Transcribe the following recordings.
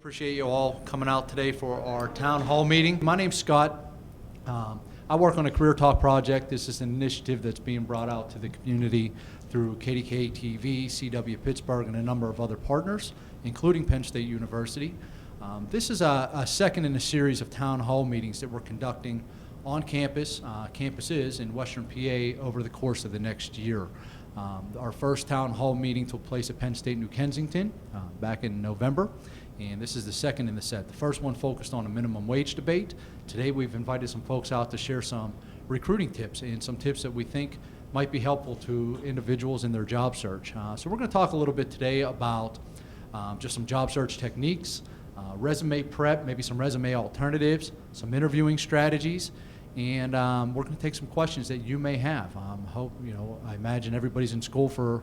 Appreciate you all coming out today for our town hall meeting. My name's Scott. I work on a Career Talk project. This is an initiative that's being brought out to the community through KDK TV, CW Pittsburgh, and a number of other partners, including Penn State University. This is a second in a series of town hall meetings that we're conducting on campus, campuses in Western PA over the course of the next year. Our first town hall meeting took place at Penn State New Kensington back in November, and this is the second in the set. The first one focused on a minimum wage debate. Today we've invited some folks out to share some recruiting tips and some tips that we think might be helpful to individuals in their job search. So we're going to talk a little bit today about just some job search techniques, resume prep, maybe some resume alternatives, some interviewing strategies, and we're going to take some questions that you may have. I imagine everybody's in school for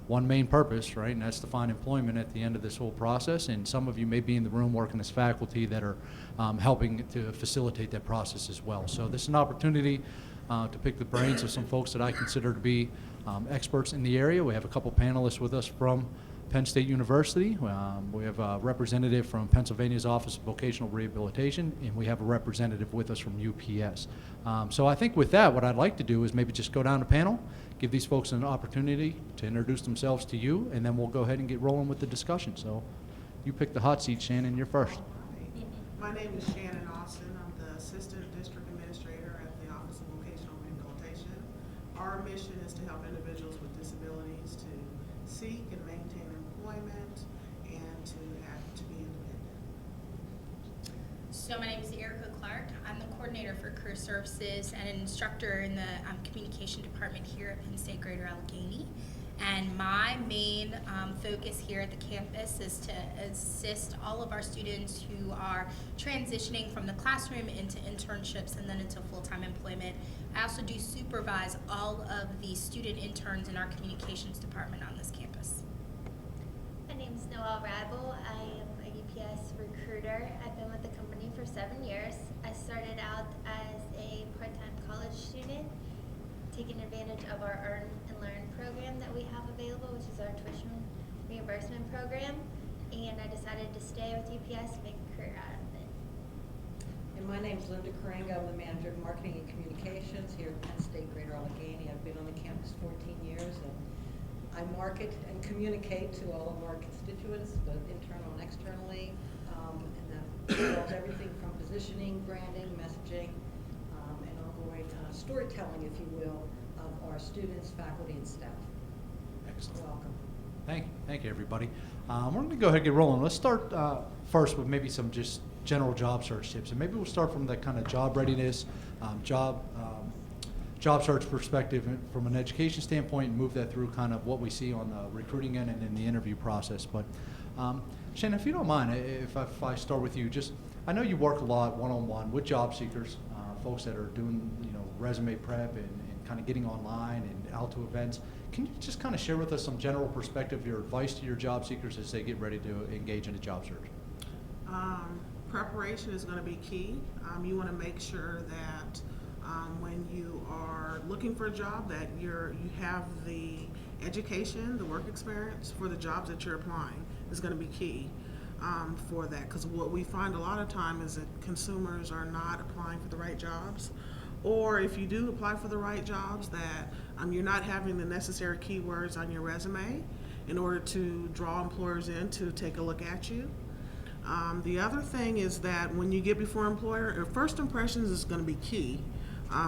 one main purpose, right, and that's to find employment at the end of this whole process, and some of you may be in the room working as faculty that are helping to facilitate that process as well. So this is an opportunity to pick the brains of some folks that I consider to be experts in the area. We have a couple panelists with us from Penn State University. We have a representative from Pennsylvania's Office of Vocational Rehabilitation, and we have a representative with us from UPS. So I think with that, what I'd like to do is maybe just go down the panel, give these folks an opportunity to introduce themselves to you, and then we'll go ahead and get rolling with the discussion. So you pick the hot seat, Shannon, you're first. My name is Shannon Austin. I'm the Assistant District Administrator at the Office of Vocational Rehabilitation. Our mission is to help individuals with disabilities to seek and maintain employment and to be independent. So my name is Clarke. I'm the coordinator for career services and an instructor in the communication department here at Penn State Greater Allegheny. And my main focus here at the campus is to assist all of our students who are transitioning from the classroom into internships and then into full-time employment. I also do supervise all of the student interns in our communications department on this campus. My name is Noel Hribal. I am a UPS recruiter. I've been with the company for 7 years. I started out as a part-time college student, taking advantage of our Earn and Learn program that we have available, which is our tuition reimbursement program, and I decided to stay with UPS and make a career out of it. And my name is Curinga. I'm the manager of marketing and communications here at Penn State Greater Allegheny. I've been on the campus 14 years, and I market and communicate to all of our constituents, both internal and externally, and that involves everything from positioning, branding, messaging, and ongoing storytelling, if you will, of our students, faculty, and staff. Excellent. Welcome. Thank you, everybody. We're going to go ahead and get rolling. Let's start first with maybe some just general job search tips, and maybe we'll start from that kind of job readiness, job search perspective from an education standpoint, and move that through kind of what we see on the recruiting end and in the interview process. But Shannon, if you don't mind, if I start with you, just I know you work a lot one-on-one with job seekers, folks that are doing resume prep and kind of getting online and out to events. Can you just kind of share with us some general perspective, your advice to your job seekers as they get ready to engage in a job search? Preparation is going to be key. You want to make sure that when you are looking for a job that you have the education, the work experience for the jobs that you're applying is going to be key for that, because what we find a lot of time is that consumers are not applying for the right jobs, or if you do apply for the right jobs, that you're not having the necessary keywords on your resume in order to draw employers in to take a look at you. The other thing is that when you get before employer, first impressions is going to be key.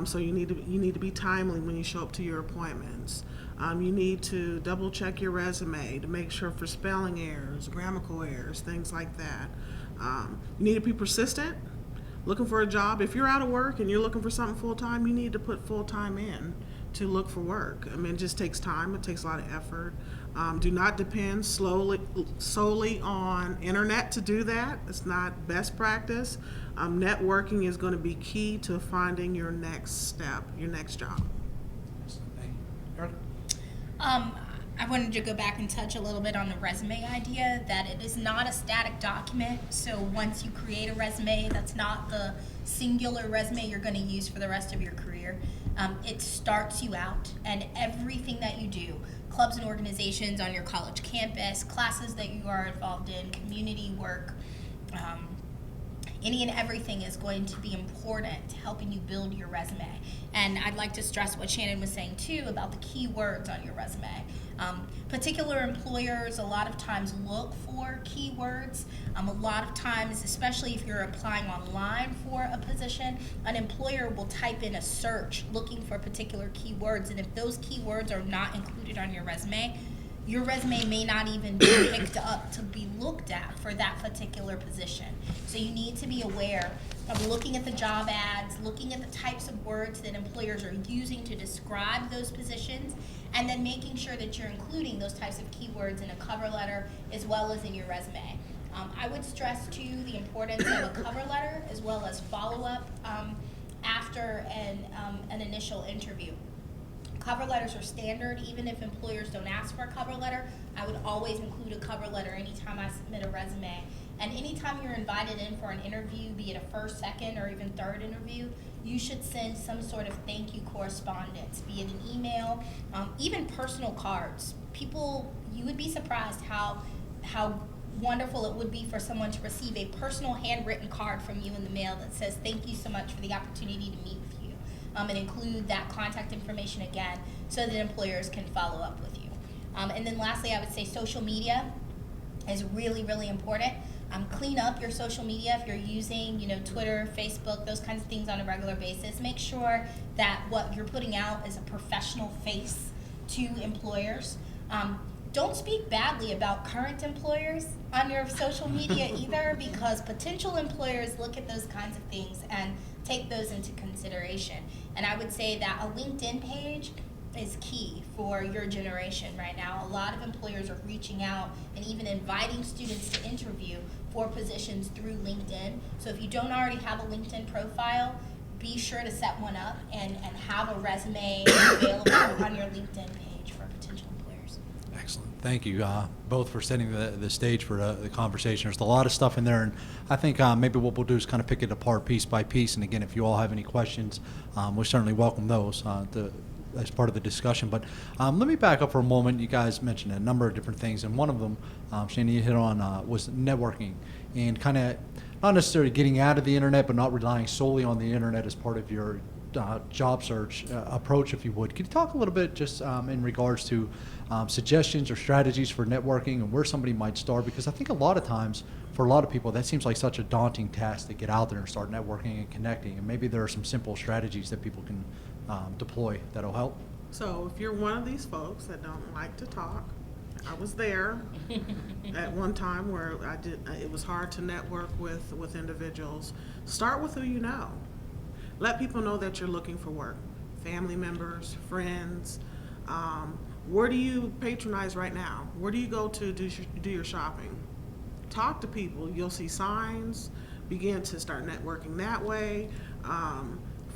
So you need to be timely when you show up to your appointments. You need to double check your resume to make sure for spelling errors, grammatical errors, things like that. You need to be persistent. Looking for a job, if you're out of work and you're looking for something full-time, you need to put full-time in to look for work. I mean, it just takes time. It takes a lot of effort. Do not depend solely on internet to do that. It's not best practice. Networking is going to be key to finding your next step, your next job. Thank you. Eric? I wanted to go back and touch a little bit on the resume idea, that it is not a static document. So once you create a resume, that's not the singular resume you're going to use for the rest of your career. It starts you out, and everything that you do, clubs and organizations on your college campus, classes that you are involved in, community work, any and everything is going to be important to helping you build your resume. And I'd like to stress what Shannon was saying too about the keywords on your resume. Particular employers a lot of times look for keywords. A lot of times, especially if you're applying online for a position, an employer will type in a search looking for particular keywords, and if those keywords are not included on your resume may not even be picked up to be looked at for that particular position. So you need to be aware of looking at the job ads, looking at the types of words that employers are using to describe those positions, and then making sure that you're including those types of keywords in a cover letter as well as in your resume. I would stress too the importance of a cover letter as well as follow-up after an initial interview. Cover letters are standard, even if employers don't ask for a cover letter. I would always include a cover letter anytime I submit a resume. And anytime you're invited in for an interview, be it a first, second, or even third interview, you should send some sort of thank you correspondence, be it an email, even personal cards. You would be surprised how wonderful it would be for someone to receive a personal handwritten card from you in the mail that says thank you so much for the opportunity to meet with you. And include that contact information again so that employers can follow up with you. And then lastly, I would say social media is really, really important. Clean up your social media if you're using, Twitter, Facebook, those kinds of things on a regular basis. Make sure that what you're putting out is a professional face to employers. Don't speak badly about current employers on your social media either, because potential employers look at those kinds of things and take those into consideration. And I would say that a LinkedIn page is key for your generation right now. A lot of employers are reaching out and even inviting students to interview for positions through LinkedIn. So if you don't already have a LinkedIn profile, be sure to set one up and have a resume available on your LinkedIn page for potential employers. Excellent. Thank you both for setting the stage for the conversation. There's a lot of stuff in there, and I think maybe what we'll do is kind of pick it apart piece by piece. And again, if you all have any questions, we certainly welcome those as part of the discussion. But let me back up for a moment. You guys mentioned a number of different things, and one of them, Shannon, you hit on was networking and kind of not necessarily getting out of the internet, but not relying solely on the internet as part of your job search approach, if you would. Could you talk a little bit just in regards to suggestions or strategies for networking and where somebody might start? Because I think a lot of times, for a lot of people, that seems like such a daunting task to get out there and start networking and connecting. And maybe there are some simple strategies that people can deploy that'll help. So if you're one of these folks that don't like to talk, I was there at one time where it was hard to network with individuals. Start with who you know. Let people know that you're looking for work. Family members, friends. Where do you patronize right now? Where do you go to do your shopping? Talk to people. You'll see signs. Begin to start networking that way.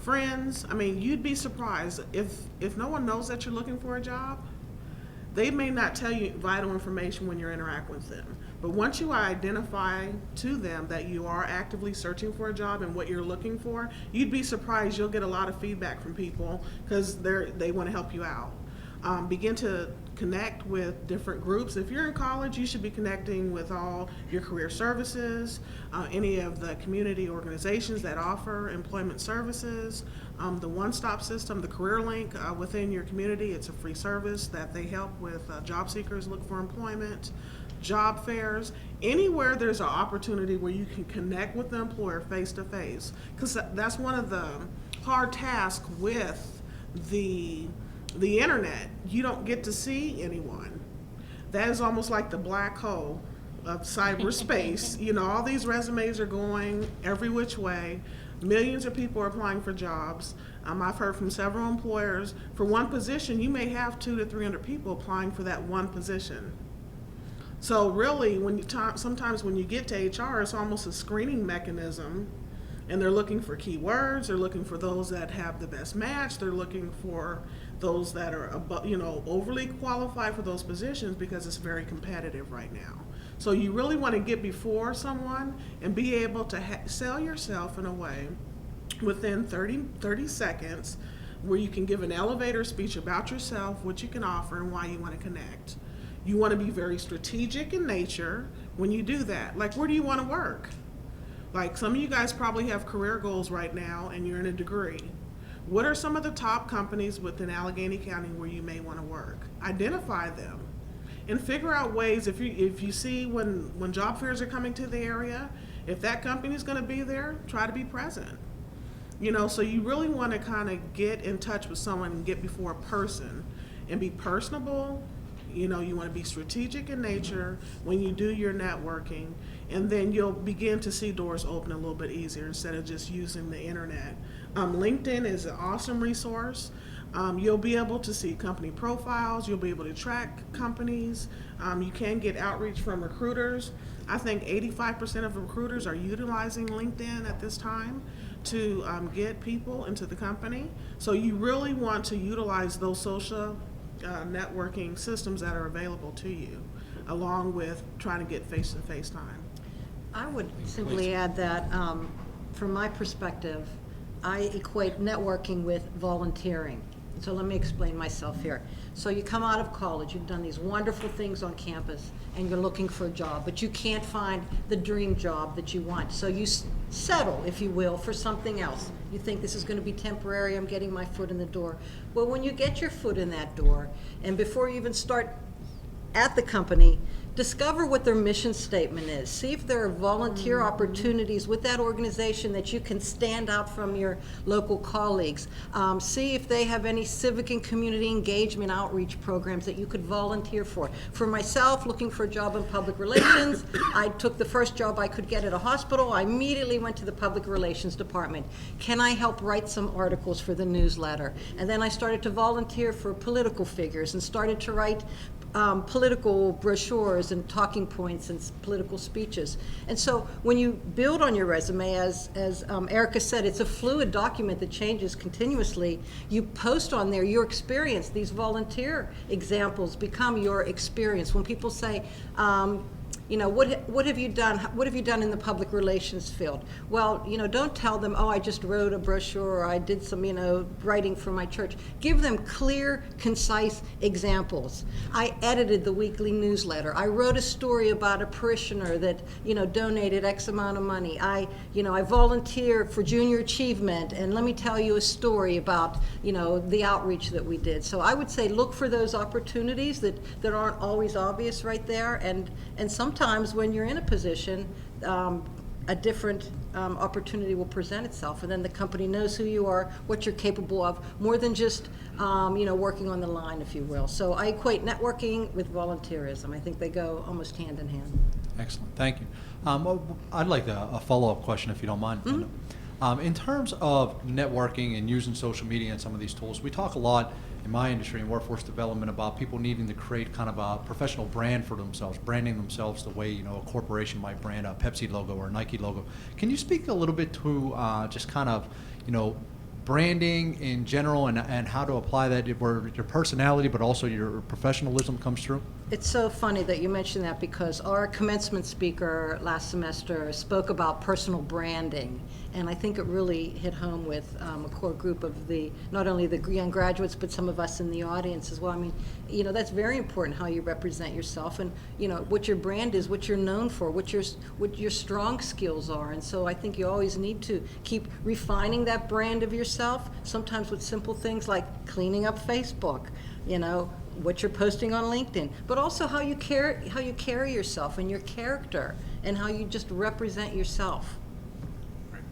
Friends, you'd be surprised if no one knows that you're looking for a job. They may not tell you vital information when you're interacting with them. But once you identify to them that you are actively searching for a job and what you're looking for, you'd be surprised you'll get a lot of feedback from people because they want to help you out. Begin to connect with different groups. If you're in college, you should be connecting with all your career services, any of the community organizations that offer employment services, the one-stop system, the Career Link within your community. It's a free service that they help with job seekers look for employment, job fairs, anywhere there's an opportunity where you can connect with the employer face-to-face, because that's one of the hard tasks with the internet. You don't get to see anyone. That is almost like the black hole of cyberspace. All these resumes are going every which way. Millions of people are applying for jobs. I've heard from several employers, for one position, you may have 200 to 300 people applying for that one position. So really, sometimes when you get to HR, it's almost a screening mechanism, and they're looking for keywords. They're looking for those that have the best match. They're looking for those that are overly qualified for those positions because it's very competitive right now. So you really want to get before someone and be able to sell yourself in a way within 30 seconds where you can give an elevator speech about yourself, what you can offer, and why you want to connect. You want to be very strategic in nature when you do that. Like, where do you want to work? Like some of you guys probably have career goals right now and you're in a degree. What are some of the top companies within Allegheny County where you may want to work? Identify them and figure out ways, if you see when job fairs are coming to the area, if that company is going to be there, try to be present. You know, so you really want to kind of get in touch with someone and get before a person and be personable. You know, you want to be strategic in nature when you do your networking, and then you'll begin to see doors open a little bit easier instead of just using the internet. LinkedIn is an awesome resource. You'll be able to see company profiles. You'll be able to track companies. You can get outreach from recruiters. I think 85% of recruiters are utilizing LinkedIn at this time to get people into the company. So you really want to utilize those social networking systems that are available to you, along with trying to get face-to-face time. I would simply add that, from my perspective, I equate networking with volunteering. So let me explain myself here. So you come out of college, you've done these wonderful things on campus, and you're looking for a job, but you can't find the dream job that you want. So you settle, if you will, for something else. You think this is going to be temporary, I'm getting my foot in the door. Well, when you get your foot in that door, and before you even start at the company, discover what their mission statement is. See if there are volunteer opportunities with that organization that you can stand out from your local colleagues. See if they have any civic and community engagement outreach programs that you could volunteer for. For myself, looking for a job in public relations, I took the first job I could get at a hospital. I immediately went to the public relations department. Can I help write some articles for the newsletter? And then I started to volunteer for political figures and started to write political brochures and talking points and political speeches. And so when you build on your resume, as Erica said, it's a fluid document that changes continuously. You post on there your experience. These volunteer examples become your experience. When people say, you know, what have you done? What have you done in the public relations field? Well, you know, don't tell them, oh, I just wrote a brochure or I did some, you know, writing for my church. Give them clear, concise examples. I edited the weekly newsletter. I wrote a story about a parishioner that, you know, donated X amount of money. I volunteered for junior achievement, and let me tell you a story about, you know, the outreach that we did. So I would say look for those opportunities that aren't always obvious right there, and sometimes when you're in a position, a different opportunity will present itself, and then the company knows who you are, what you're capable of, more than just you know, working on the line, if you will. So I equate networking with volunteerism. I think they go almost hand in hand. Excellent, thank you. Well, I'd like a follow-up question, if you don't mind. Mm-hmm. In terms of networking and using social media and some of these tools, we talk a lot in my industry in workforce development about people needing to create kind of a professional brand for themselves, branding themselves the way, you know, a corporation might brand a Pepsi logo or a Nike logo. Can you speak a little bit to just kind of, you know, branding in general and how to apply that where your personality but also your professionalism comes through? It's so funny that you mentioned that, because our commencement speaker last semester spoke about personal branding, and I think it really hit home with a core group of not only the young graduates but some of us in the audience as well. I mean, you know, that's very important, how you represent yourself and, you know, what your brand is, what you're known for, what your strong skills are. And so I think you always need to keep refining that brand of yourself, sometimes with simple things like cleaning up Facebook, you know, what you're posting on LinkedIn, but also how you carry yourself and your character and how you just represent yourself. Great.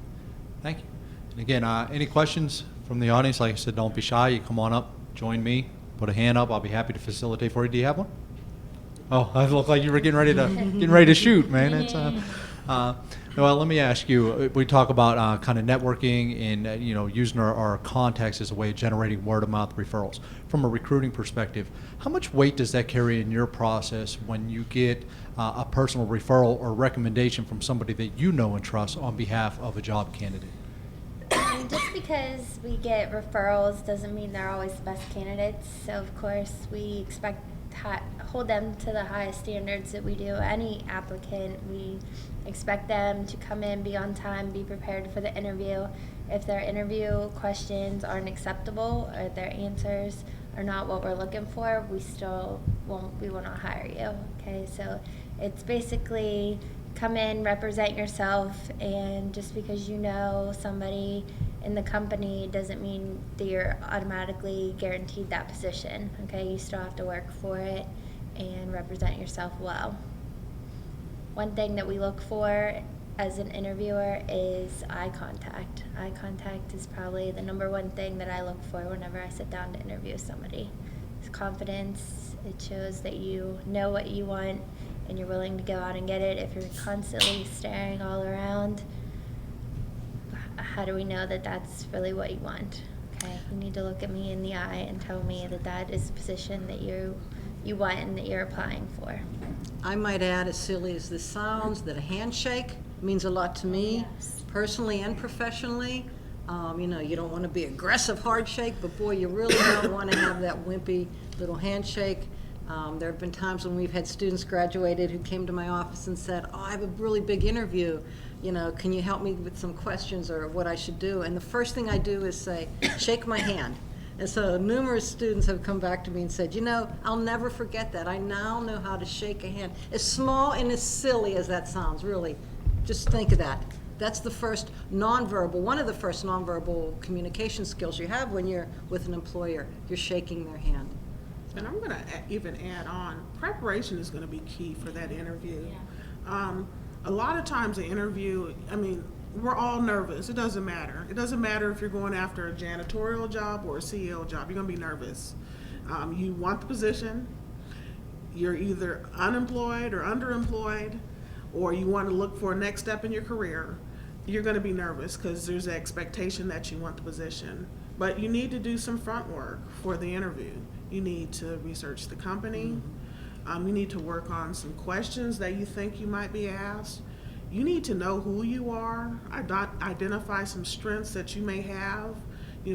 Thank you. And again, any questions from the audience? Like I said, don't be shy. You come on up, join me, put a hand up. I'll be happy to facilitate for you. Do you have one? Oh, I look like you were getting ready to shoot, man. It's Noel, let me ask you. We talk about kind of networking and you know, using our contacts as a way of generating word of mouth referrals. From a recruiting perspective, how much weight does that carry in your process when you get a personal referral or recommendation from somebody that you know and trust on behalf of a job candidate? Just because we get referrals doesn't mean they're always the best candidates. So of course we expect hold them to the highest standards that we do any applicant. We expect them to come in, be on time, be prepared for the interview. If their interview questions aren't acceptable or their answers are not what we're looking for, we will not hire you. Okay, so it's basically come in, represent yourself, and just because you know somebody in the company doesn't mean that you're automatically guaranteed that position. Okay, you still have to work for it and represent yourself well. One thing that we look for as an interviewer is eye contact. Eye contact is probably the number one thing that I look for whenever I sit down to interview somebody. It's confidence. It shows that you know what you want and you're willing to go out and get it. If you're constantly staring all around, how do we know that that's really what you want? Okay, you need to look at me in the eye and tell me that that is the position that you want and that you're applying for. I might add, as silly as this sounds, that a handshake means a lot to me, personally and professionally. You don't want to be aggressive hard shake, but boy, you really don't want to have that wimpy little handshake. There have been times when we've had students graduated who came to my office and said, I have a really big interview. Can you help me with some questions or what I should do? And the first thing I do is say, shake my hand. And so numerous students have come back to me and said, I'll never forget that. I now know how to shake a hand. As small and as silly as that sounds, really. Just think of that. That's the first nonverbal, one of the first nonverbal communication skills you have when you're with an employer. You're shaking their hand. And I'm going to even add on, preparation is going to be key for that interview. A lot of times the interview, we're all nervous. It doesn't matter. It doesn't matter if you're going after a janitorial job or a CEO job. You're going to be nervous. You want the position. You're either unemployed or underemployed, or you want to look for a next step in your career. You're going to be nervous because there's an expectation that you want the position. But you need to do some front work for the interview. You need to research the company. You need to work on some questions that you think you might be asked. You need to know who you are, identify some strengths that you may have.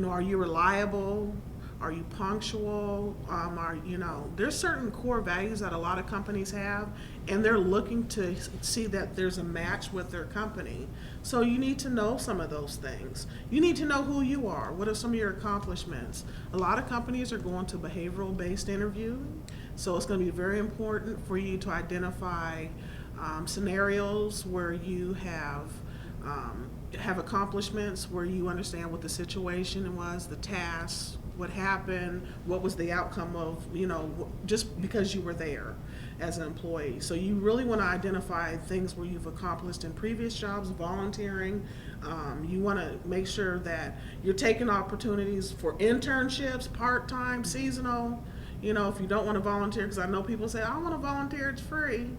Are you reliable? Are you punctual? There's certain core values that a lot of companies have, and they're looking to see that there's a match with their company. So you need to know some of those things. You need to know who you are. What are some of your accomplishments? A lot of companies are going to behavioral-based interviewing, so it's going to be very important for you to identify scenarios where you have accomplishments, where you understand what the situation was, the tasks, what happened, what was the outcome of, just because you were there as an employee. So you really want to identify things where you've accomplished in previous jobs, volunteering. You want to make sure that you're taking opportunities for internships, part-time, seasonal. If you don't want to volunteer, because I know people say, I want to volunteer, it's free.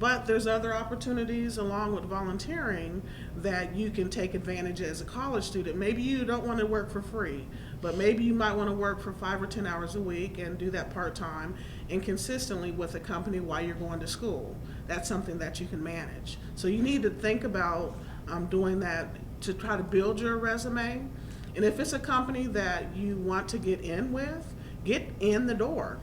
But there's other opportunities along with volunteering that you can take advantage as a college student. Maybe you don't want to work for free, but maybe you might want to work for 5 or 10 hours a week and do that part-time and consistently with a company while you're going to school. That's something that you can manage. So you need to think about doing that to try to build your resume. And if it's a company that you want to get in with, get in the door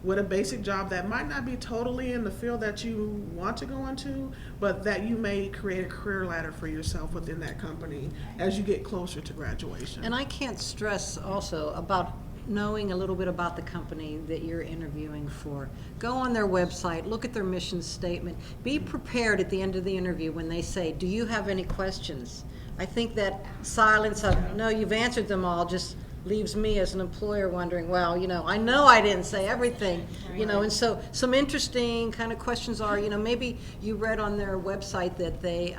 with a basic job that might not be totally in the field that you want to go into, but that you may create a career ladder for yourself within that company as you get closer to graduation. And I can't stress also about knowing a little bit about the company that you're interviewing for. Go on their website, look at their mission statement. Be prepared at the end of the interview when they say, do you have any questions? I think that silence of, no, you've answered them all, just leaves me as an employer wondering, well, I know I didn't say everything, and so some interesting kind of questions are, maybe you read on their website that they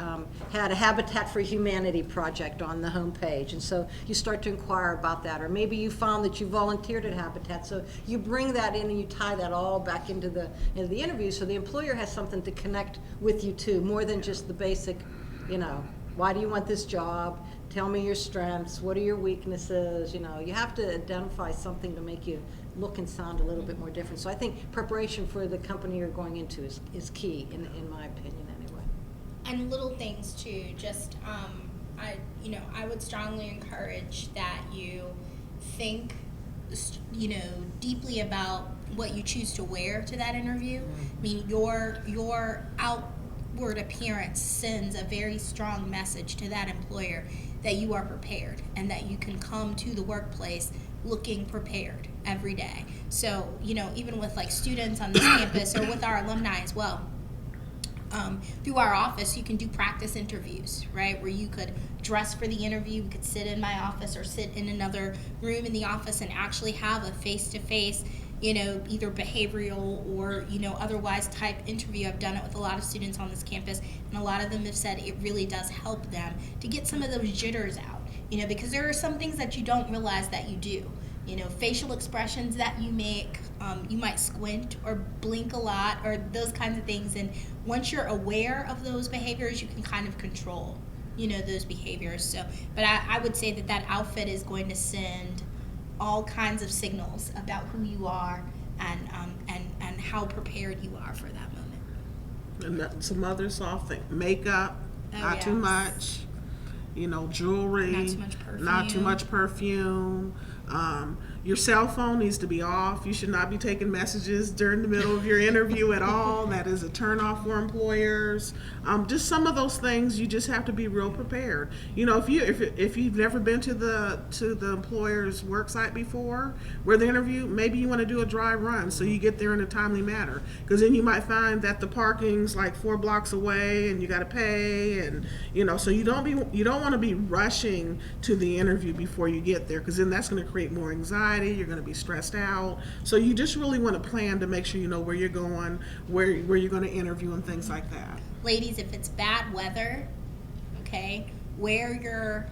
had a Habitat for Humanity project on the homepage, and so you start to inquire about that, or maybe you found that you volunteered at Habitat, so you bring that in and you tie that all back into the interview, so the employer has something to connect with you to, more than just the basic, why do you want this job? Tell me your strengths. What are your weaknesses? You have to identify something to make you look and sound a little bit more different. So I think preparation for the company you're going into is key, in my opinion, anyway. And little things too. Just I would strongly encourage that you think, deeply about what you choose to wear to that interview. I mean, your outward appearance sends a very strong message to that employer that you are prepared and that you can come to the workplace looking prepared every day. So, even with like students on this campus or with our alumni as well, through our office, you can do practice interviews, right? Where you could dress for the interview, you could sit in my office or sit in another room in the office and actually have a face-to-face, either behavioral or, otherwise type interview. I've done it with a lot of students on this campus, and a lot of them have said it really does help them to get some of those jitters out, because there are some things that you don't realize that you do. Facial expressions that you make, you might squint or blink a lot or those kinds of things. And once you're aware of those behaviors, you can kind of control, those behaviors. So, but I would say that outfit is going to send all kinds of signals about who you are and how prepared you are for that moment. And some other soft things, makeup, Oh, not too much, jewelry, Not too much perfume. not too much perfume. Your cell phone needs to be off. You should not be taking messages during the middle of your interview at all. That is a turnoff for employers. Just some of those things, you just have to be real prepared. If you've never been to the employer's work site before, where the interview, maybe you want to do a dry run so you get there in a timely manner. Because then you might find that the parking's like 4 blocks away and you got to pay, and so you don't want to be rushing to the interview before you get there, because then that's going to create more anxiety. You're going to be stressed out. So you just really want to plan to make sure you know where you're going, where you're going to interview, and things like that. Ladies, if it's bad weather, okay, wear your,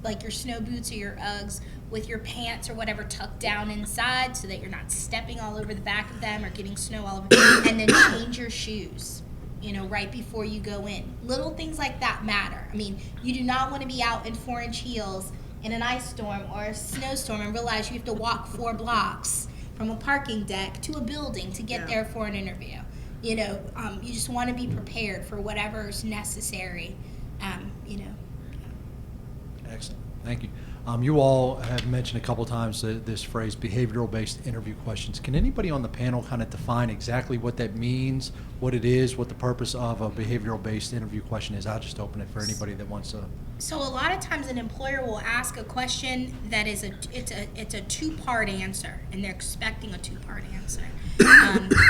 like your snow boots or your Uggs with your pants or whatever tucked down inside so that you're not stepping all over the back of them or getting snow all over, and then change your shoes, right before you go in. Little things like that matter. I mean, you do not want to be out in 4-inch heels in an ice storm or a snowstorm and realize you have to walk 4 blocks from a parking deck to a building to get there for an interview. You just want to be prepared for whatever's necessary. Excellent. Thank you. You all have mentioned a couple times this phrase, behavioral-based interview questions. Can anybody on the panel kind of define exactly what that means, what it is, what the purpose of a behavioral-based interview question is? I'll just open it for anybody that wants to. So a lot of times an employer will ask a question that is it's a 2-part answer, and they're expecting a 2-part answer.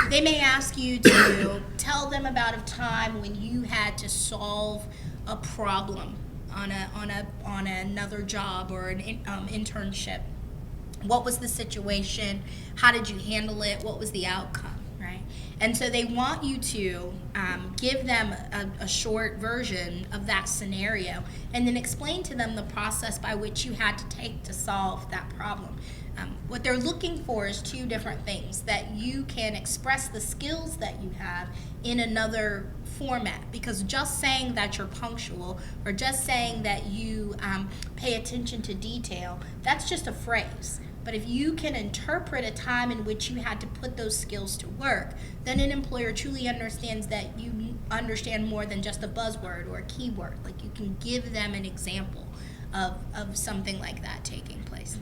They may ask you to tell them about a time when you had to solve a problem on another job or an internship. What was the situation? How did you handle it? What was the outcome, right? And so they want you to give them a short version of that scenario and then explain to them the process by which you had to take to solve that problem. What they're looking for is 2 different things: that you can express the skills that you have in another format, because just saying that you're punctual or just saying that you pay attention to detail, that's just a phrase. But if you can interpret a time in which you had to put those skills to work, then an employer truly understands that you understand more than just a buzzword or a keyword. Like, you can give them an example of something like that taking place.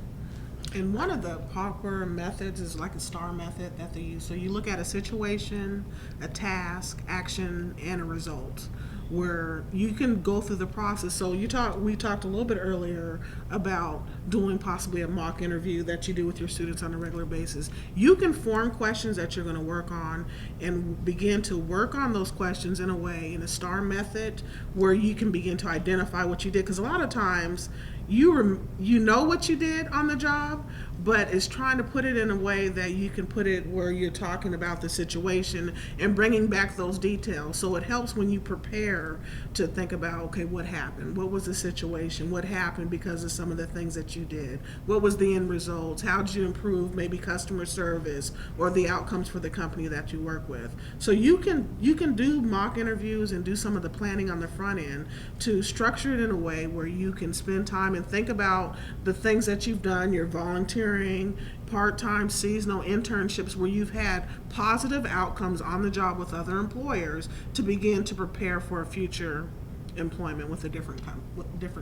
And one of the popular methods is like a STAR method that they use. So you look at a situation, a task, action, and a result, where you can go through the process. So we talked a little bit earlier about doing possibly a mock interview that you do with your students on a regular basis. You can form questions that you're going to work on and begin to work on those questions in a way, in a STAR method, where you can begin to identify what you did. Because a lot of times you know what you did on the job, but it's trying to put it in a way that you can put it where you're talking about the situation and bringing back those details. So it helps when you prepare to think about, okay, what happened? What was the situation? What happened because of some of the things that you did? What was the end results? How did you improve maybe customer service or the outcomes for the company that you work with? So you can do mock interviews and do some of the planning on the front end to structure it in a way where you can spend time and think about the things that you've done, your volunteering, part-time, seasonal internships where you've had positive outcomes on the job with other employers to begin to prepare for a future employment with a different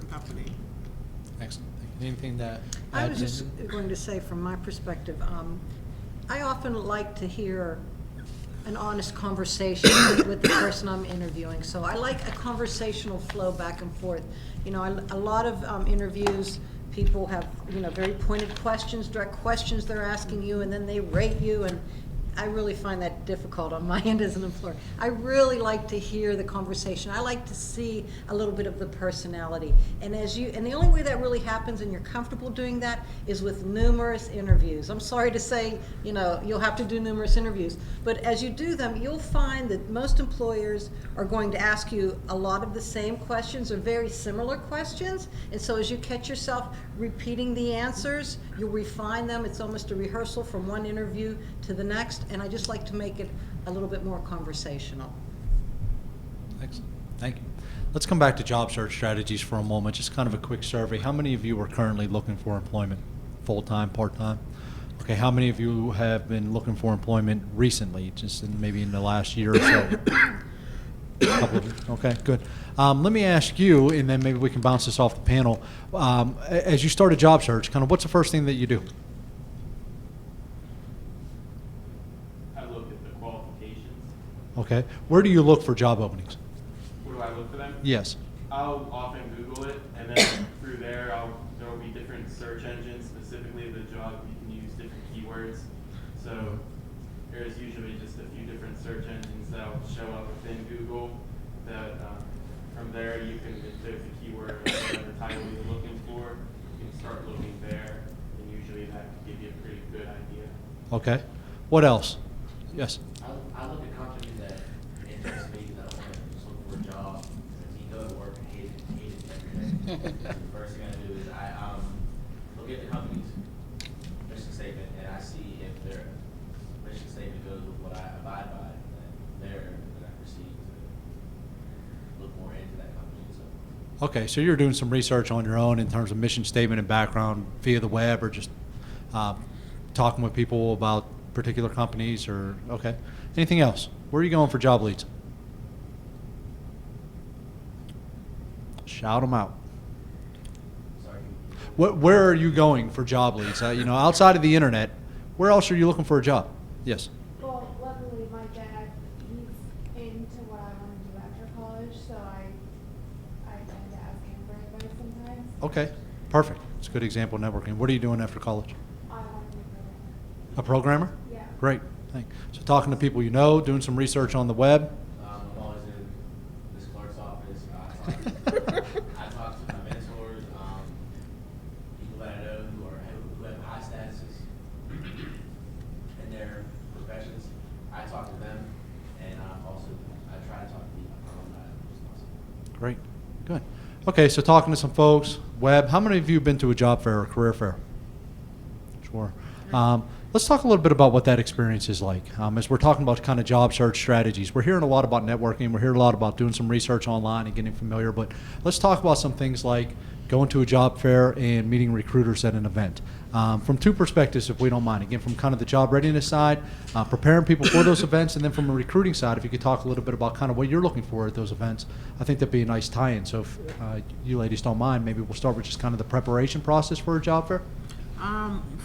company. Excellent. Anything that? I was just going to say, from my perspective, I often like to hear an honest conversation with the person I'm interviewing. So I like a conversational flow back and forth. A lot of interviews, people have very pointed questions, direct questions they're asking you, and then they rate you. And I really find that difficult on my end as an employer. I really like to hear the conversation. I like to see a little bit of the personality. And the only way that really happens and you're comfortable doing that is with numerous interviews. I'm sorry to say, you'll have to do numerous interviews, but as you do them, you'll find that most employers are going to ask you a lot of the same questions or very similar questions. And so as you catch yourself repeating the answers, you'll refine them. It's almost a rehearsal from one interview to the next. And I just like to make it a little bit more conversational. Excellent. Thank you. Let's come back to job search strategies for a moment. Just kind of a quick survey. How many of you are currently looking for employment? Full-time, part-time? Okay, how many of you have been looking for employment recently, just maybe in the last year or so? A couple of you. Okay, good. Let me ask you, and then maybe we can bounce this off the panel. As you start a job search, kind of what's the first thing that you do? Okay. Where do you look for job openings? Where do I look for them? Yes. I'll often Google it, and then through there, there will be different search engines, specifically the job. You can use different keywords. So there's usually just a few different search engines that will show up within Google. That from there, you can, if there's a keyword or whatever title you're looking for, you can start looking there, and usually that can give you a pretty good idea. Okay. What else? Yes. I look at companies that interest me, that I want to just look for a job. If you go to work and hate it every day, the first thing I do is I look at the company's mission statement and I see if their mission statement goes with what I abide by, and then I proceed to look more into that company. So. Okay, so you're doing some research on your own in terms of mission statement and background via the web, or just talking with people about particular companies, or okay. Anything else? Where are you going for job leads? Shout them out. Sorry. Where are you going for job leads? Outside of the internet, where else are you looking for a job? Yes. Well, luckily my dad, he's into what I want to do after college, so I tend to ask him for advice sometimes. Okay, perfect. It's a good example of networking. What are you doing after college? I want to be A programmer? Yeah. Great. Thanks. So talking to people you know, doing some research on the web. I'm always in this Clarke's office. I talk to my mentors, people that I know who have high statuses in their professions. I talk to them, and I try to talk to people alumni as possible. Great. Good. Okay, so talking to some folks, web. How many of you have been to a job fair or career fair? Sure. Let's talk a little bit about what that experience is like. As we're talking about kind of job search strategies, we're hearing a lot about networking. We're hearing a lot about doing some research online and getting familiar. But let's talk about some things like going to a job fair and meeting recruiters at an event. From two perspectives, if we don't mind. Again, from kind of the job readiness side, preparing people for those events, and then from a recruiting side, if you could talk a little bit about kind of what you're looking for at those events, I think that'd be a nice tie-in. So if you ladies don't mind, maybe we'll start with just kind of the preparation process for a job fair.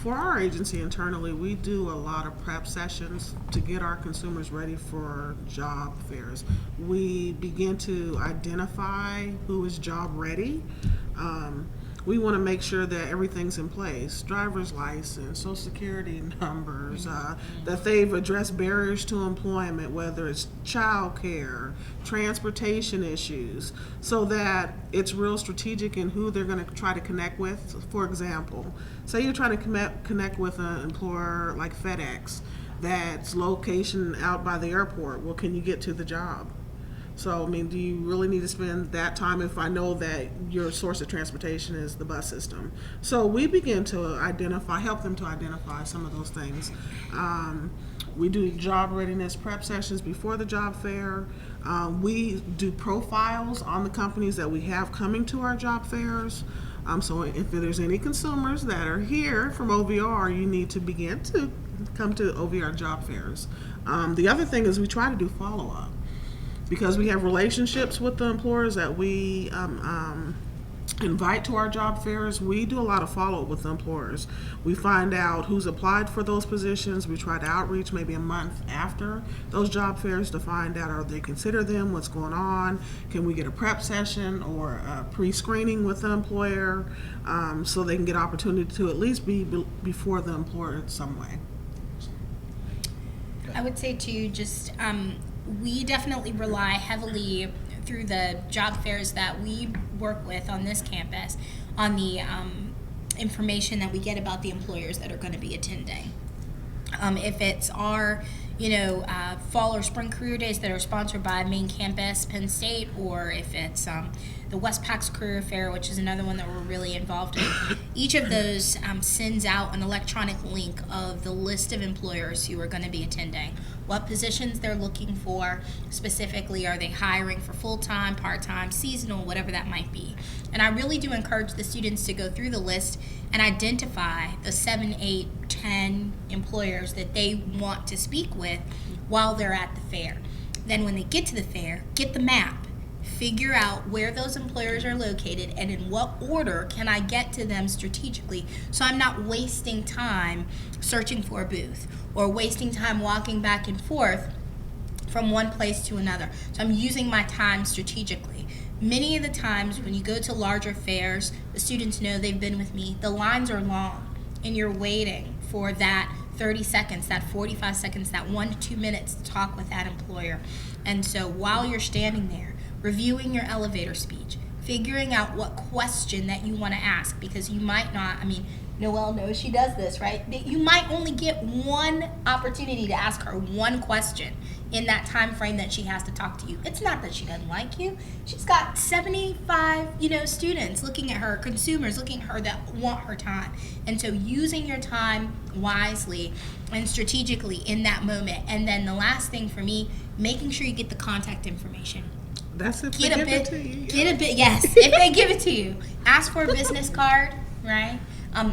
For our agency internally, we do a lot of prep sessions to get our consumers ready for job fairs. We begin to identify who is job ready. We want to make sure that everything's in place, driver's license, social security numbers, that they've addressed barriers to employment, whether it's child care, transportation issues, so that it's real strategic in who they're going to try to connect with. For example, say you're trying to connect with an employer like FedEx that's location out by the airport. Well, can you get to the job? So, I mean, do you really need to spend that time if I know that your source of transportation is the bus system? So we begin to help them to identify some of those things. We do job readiness prep sessions before the job fair. We do profiles on the companies that we have coming to our job fairs. So if there's any consumers that are here from OVR, you need to begin to come to OVR job fairs. The other thing is we try to do follow-up. Because we have relationships with the employers that we invite to our job fairs, we do a lot of follow-up with the employers. We find out who's applied for those positions. We try to outreach maybe a month after those job fairs to find out, are they consider them, what's going on, can we get a prep session or a pre-screening with the employer, so they can get opportunity to at least be before the employer in some way. I would say too, just we definitely rely heavily through the job fairs that we work with on this campus on the information that we get about the employers that are going to be attending. If it's our, fall or spring career days that are sponsored by main campus, Penn State, or if it's the Westpac's Career Fair, which is another one that we're really involved in, each of those sends out an electronic link of the list of employers who are going to be attending, what positions they're looking for specifically. Are they hiring for full-time, part-time, seasonal, whatever that might be? And I really do encourage the students to go through the list and identify the 7, 8, 10 employers that they want to speak with while they're at the fair. Then when they get to the fair, get the map. Figure out where those employers are located and in what order can I get to them strategically, so I'm not wasting time searching for a booth or wasting time walking back and forth from one place to another. So I'm using my time strategically. Many of the times when you go to larger fairs, the students know, they've been with me, the lines are long and you're waiting for that 30 seconds, that 45 seconds, that 1 to 2 minutes to talk with that employer. And so while you're standing there, reviewing your elevator speech, figuring out what question that you want to ask, because you might not, Noel knows she does this, right? You might only get one opportunity to ask her one question in that time frame that she has to talk to you. It's not that she doesn't like you. She's got 75, students looking at her, consumers looking at her that want her time. And so using your time wisely and strategically in that moment. And then the last thing for me, making sure you get the contact information. That's if they give it to you. Get a bit, yes. If they give it to you, ask for a business card, right?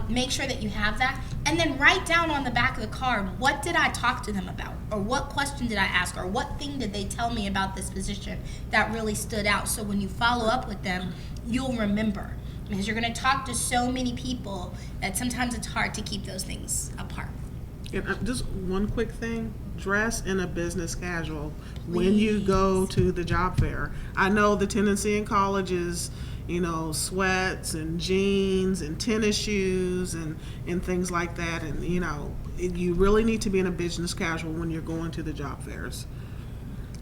Make sure that you have that, and then write down on the back of the card, what did I talk to them about, or what question did I ask, or what thing did they tell me about this position that really stood out. So when you follow up with them, you'll remember, because you're going to talk to so many people that sometimes it's hard to keep those things apart. And just one quick thing, dress in a business casual when you go to the job fair. I know the tendency in college is, sweats and jeans and tennis shoes and things like that. And, you really need to be in a business casual when you're going to the job fairs.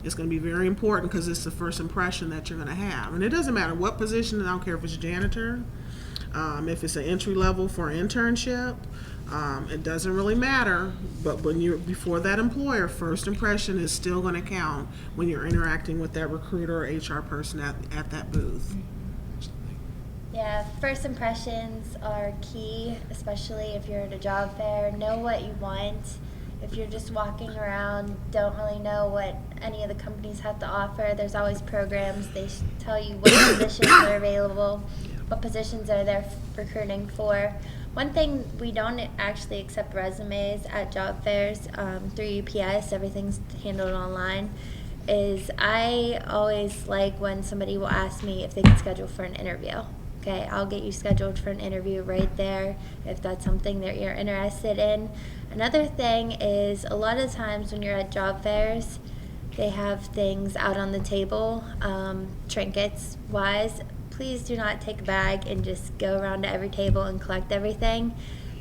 It's going to be very important because it's the first impression that you're going to have. And it doesn't matter what position, I don't care if it's janitor, if it's an entry level for an internship, it doesn't really matter. But when you're before that employer, first impression is still going to count when you're interacting with that recruiter or HR person at that booth. Yeah, first impressions are key, especially if you're at a job fair. Know what you want. If you're just walking around, don't really know what any of the companies have to offer, there's always programs. They tell you what positions are available, what positions are there recruiting for. One thing, we don't actually accept resumes at job fairs through UPS. Everything's handled online. I always like when somebody will ask me if they can schedule for an interview. Okay, I'll get you scheduled for an interview right there if that's something that you're interested in. Another thing is, a lot of times when you're at job fairs, they have things out on the table, trinkets wise. Please do not take a bag and just go around to every table and collect everything.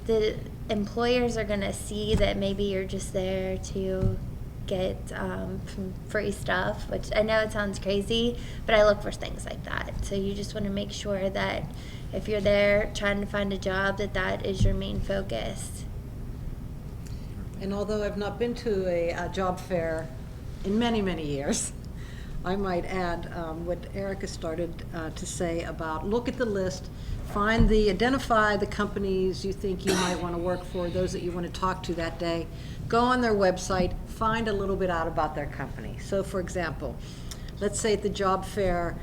The employers are going to see that maybe you're just there to get some free stuff, which I know it sounds crazy, but I look for things like that. So you just want to make sure that if you're there trying to find a job, that is your main focus. And although I've not been to a job fair in many, many years, I might add what Erica started to say about look at the list, identify the companies you think you might want to work for, those that you want to talk to that day. Go on their website, find a little bit out about their company. So for example, let's say at the job fair,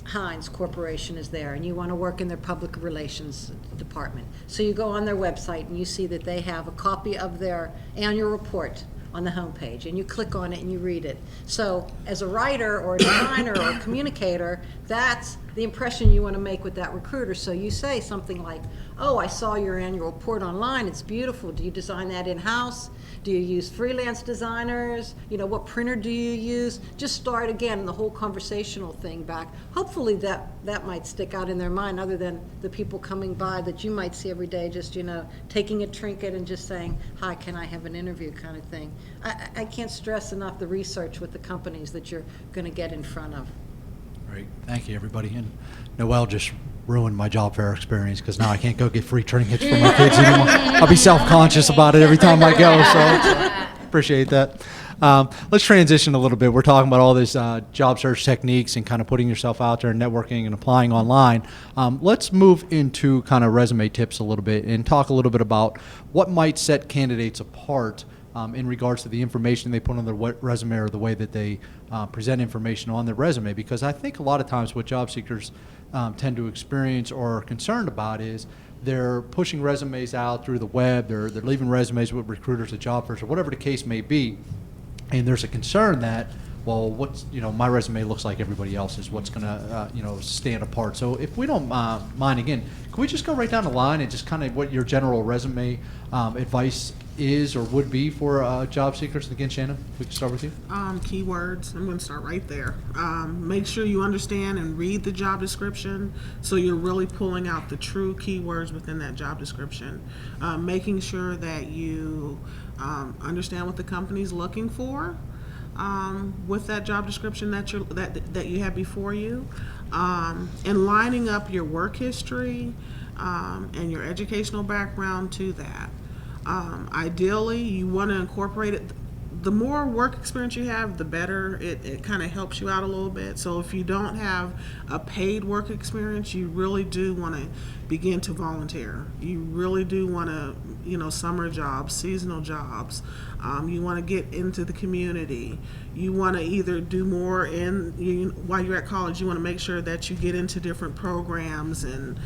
Heinz Corporation is there and you want to work in their public relations department. So you go on their website and you see that they have a copy of their annual report on the homepage, and you click on it and you read it. So as a writer or a designer or a communicator, that's the impression you want to make with that recruiter. So you say something like, oh, I saw your annual report online, it's beautiful. Do you design that in-house? Do you use freelance designers? You know, what printer do you use? Just start again the whole conversational thing back. Hopefully that might stick out in their mind, other than the people coming by that you might see every day, just, you know, taking a trinket and just saying, hi, can I have an interview kind of thing. I can't stress enough the research with the companies that you're going to get in front of. Great, thank you, everybody. And Noel just ruined my job fair experience, because now I can't go get free trinkets for my kids anymore. I'll be self-conscious about it every time I go, so appreciate that. Let's transition a little bit. We're talking about all this job search techniques and kind of putting yourself out there and networking and applying online. Let's move into kind of resume tips a little bit and talk a little bit about what might set candidates apart in regards to the information they put on their resume, or the way that they present information on their resume. Because I think a lot of times what job seekers tend to experience or are concerned about is they're pushing resumes out through the web, they're leaving resumes with recruiters at job fairs, or whatever the case may be, and there's a concern that, well, what's, you know, my resume looks like everybody else's, what's going to, you know, stand apart. So if we don't mind, again, can we just go right down the line and just kind of what your general resume advice is or would be for job seekers? And again, Shannon, if we can start with you. Keywords, I'm going to start right there. Make sure you understand and read the job description, so you're really pulling out the true keywords within that job description. Making sure that you understand what the company's looking for with that job description that you have before you, and lining up your work history and your educational background to that. Ideally, you want to incorporate it. The more work experience you have, the better. It kind of helps you out a little bit. So if you don't have a paid work experience, you really do want to begin to volunteer. You really do want to, you know, summer jobs, seasonal jobs. You want to get into the community. You want to either do more while you're at college. You want to make sure that you get into different programs and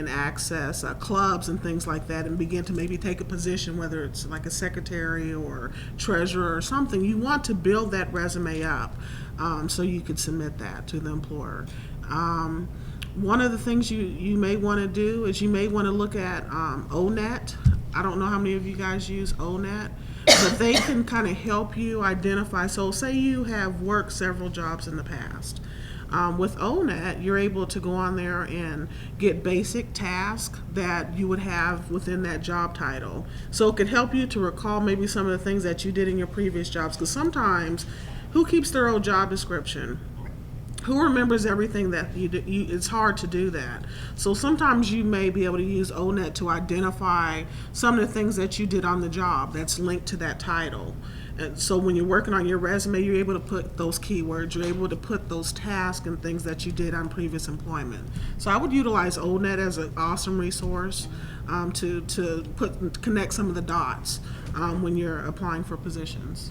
access clubs and things like that, and begin to maybe take a position, whether it's like a secretary or treasurer or something. You want to build that resume up so you could submit that to the employer. One of the things you may want to do is you may want to look at ONET. I don't know how many of you guys use ONET, but they can kind of help you identify. So say you have worked several jobs in the past. With ONET, you're able to go on there and get basic tasks that you would have within that job title. So it could help you to recall maybe some of the things that you did in your previous jobs, because sometimes, who keeps their old job description? Who remembers everything that you do? It's hard to do that. So sometimes you may be able to use ONET to identify some of the things that you did on the job that's linked to that title. And so when you're working on your resume, you're able to put those keywords, you're able to put those tasks and things that you did on previous employment. So I would utilize ONET as an awesome resource to connect some of the dots when you're applying for positions.